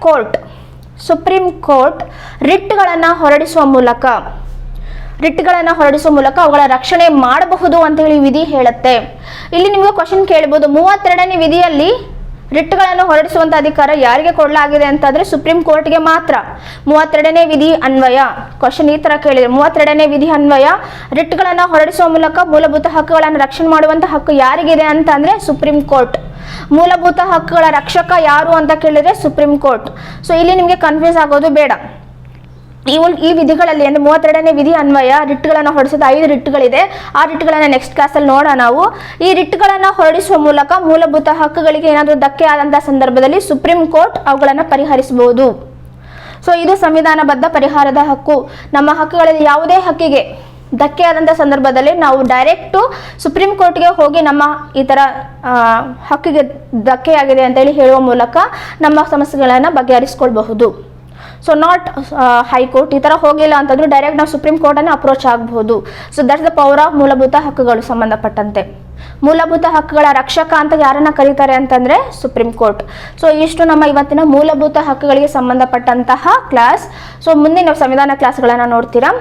[SPEAKER 1] ಕೋರ್ಟ್ ರಿಟ್ಗಳನ್ನ ಹೊರಡಿಸುವ ಮೂಲಕ ಅವುಗಳ ರಕ್ಷಣೆ ಮಾಡಬಹುದು ಅಂತ ಹೇಳಿ ವಿಧಿ ಹೇಳುತ್ತೆ. ಇಲ್ಲಿ ನಿಮಗೆ ಕ್ವಶನ್ ಕೇಳಬಹುದು, 32ನೇ ವಿಧಿಯಲ್ಲಿ ರಿಟ್ಗಳನ್ನು ಹೊರಡಿಸುವಂತ ಅಧಿಕಾರ ಯಾರಿಗೆ ಕೊಡಲಾಗಿದೆ ಅಂತಂದ್ರೆ ಸುಪ್ರೀಂ ಕೋರ್ಟ್ಗೆ ಮಾತ್ರ. 32ನೇ ವಿಧಿ ಅನ್ವಯ ಕ್ವಶನ್ ಈ ತರ ಕೇಳಿದ್ರೆ 32ನೇ ವಿಧಿ ಅನ್ವಯ ರಿಟ್ಗಳನ್ನು ಹೊರಡಿಸುವ ಮೂಲಕ ಮೂಲಭೂತ ಹಕ್ಕುಗಳನ್ನು ರಕ್ಷಣೆ ಮಾಡುವಂತ ಹಕ್ಕು ಯಾರಿಗಿದೆ ಅಂತಂದ್ರೆ ಸುಪ್ರೀಂ ಕೋರ್ಟ್. ಮೂಲಭೂತ ಹಕ್ಕುಗಳ ರಕ್ಷಕ ಯಾರು ಅಂತ ಕೇಳಿದ್ರೆ ಸುಪ್ರೀಂ ಕೋರ್ಟ್. ಸೊ ಇಲ್ಲಿ ನಿಮಗೆ ಕನ್ಫ್ಯೂಸ್ ಆಗೋದು ಬೇಡ. ಈ ವಿಧಿಗಳಲ್ಲಿ ಅಂದ್ರೆ 32ನೇ ವಿಧಿ ಅನ್ವಯ ರಿಟ್ಗಳನ್ನು ಹೊರಡಿಸಿದ 5 ರಿಟ್ಗಳಿದೆ. ಆ ರಿಟ್ಗಳನ್ನ ನೆಕ್ಸ್ಟ್ ಕ್ಲಾಸಲ್ಲಿ ನೋಡೋಣ ನಾವು. ಈ ರಿಟ್ಗಳನ್ನ ಹೊರಡಿಸುವ ಮೂಲಕ ಮೂಲಭೂತ ಹಕ್ಕುಗಳಿಗೆ ಏನಾದರೂ ಧಕ್ಕೆ ಆದಂತಹ ಸಂದರ್ಭದಲ್ಲಿ ಸುಪ್ರೀಂ ಕೋರ್ಟ್ ಅವುಗಳನ್ನು ಪರಿಹರಿಸಬಹುದು. ಸೊ ಇದು ಸಂವಿಧಾನಬದ್ಧ ಪರಿಹಾರದ ಹಕ್ಕು. ನಮ್ಮ ಹಕ್ಕುಗಳಲ್ಲಿ ಯಾವುದೇ ಹಕ್ಕಿಗೆ ಧಕ್ಕೆ ಆದಂತಹ ಸಂದರ್ಭದಲ್ಲಿ ನಾವು ಡೈರೆಕ್ಟ್ ಸುಪ್ರೀಂ ಕೋರ್ಟ್ಗೆ ಹೋಗಿ ನಮ್ಮ ಈ ತರ ಹಕ್ಕಿಗೆ ಧಕ್ಕೆಯಾಗಿದೆ ಅಂತ ಹೇಳಿ ಹೇಳುವ ಮೂಲಕ ನಮ್ಮ ಸಮಸ್ಯೆಗಳನ್ನು ಬಗೆಹರಿಸಿಕೊಳ್ಬಹುದು. ಸೊ ನಾಟ್ ಹೈಕೋರ್ಟ್ ಈ ತರ ಹೋಗಿಲ್ಲ ಅಂತಂದ್ರೆ ಡೈರೆಕ್ಟ್ ನಾವು ಸುಪ್ರೀಂ ಕೋರ್ಟ್ ಅನ್ನು ಅಪ್ರೋಚ್ ಆಗಬಹುದು. So that's the power of ಮೂಲಭೂತ ಹಕ್ಕುಗಳು ಸಂಬಂಧಪಟ್ಟಂತೆ. ಮೂಲಭೂತ ಹಕ್ಕುಗಳ ರಕ್ಷಕ ಅಂತ ಯಾರನ್ನ ಕರೀತಾರೆ ಅಂತಂದ್ರೆ ಸುಪ್ರೀಂ ಕೋರ್ಟ್. ಸೊ ಇಷ್ಟು ನಮ್ಮ ಇವತ್ತಿನ ಮೂಲಭೂತ ಹಕ್ಕುಗಳಿಗೆ ಸಂಬಂಧಪಟ್ಟಂತಹ ಕ್ಲಾಸ್. ಸೊ ಮುಂದೆ ನಾವು ಸಂವಿಧಾನ ಕ್ಲಾಸ್ಗಳನ್ನ ನೋಡ್ತೀರಾ.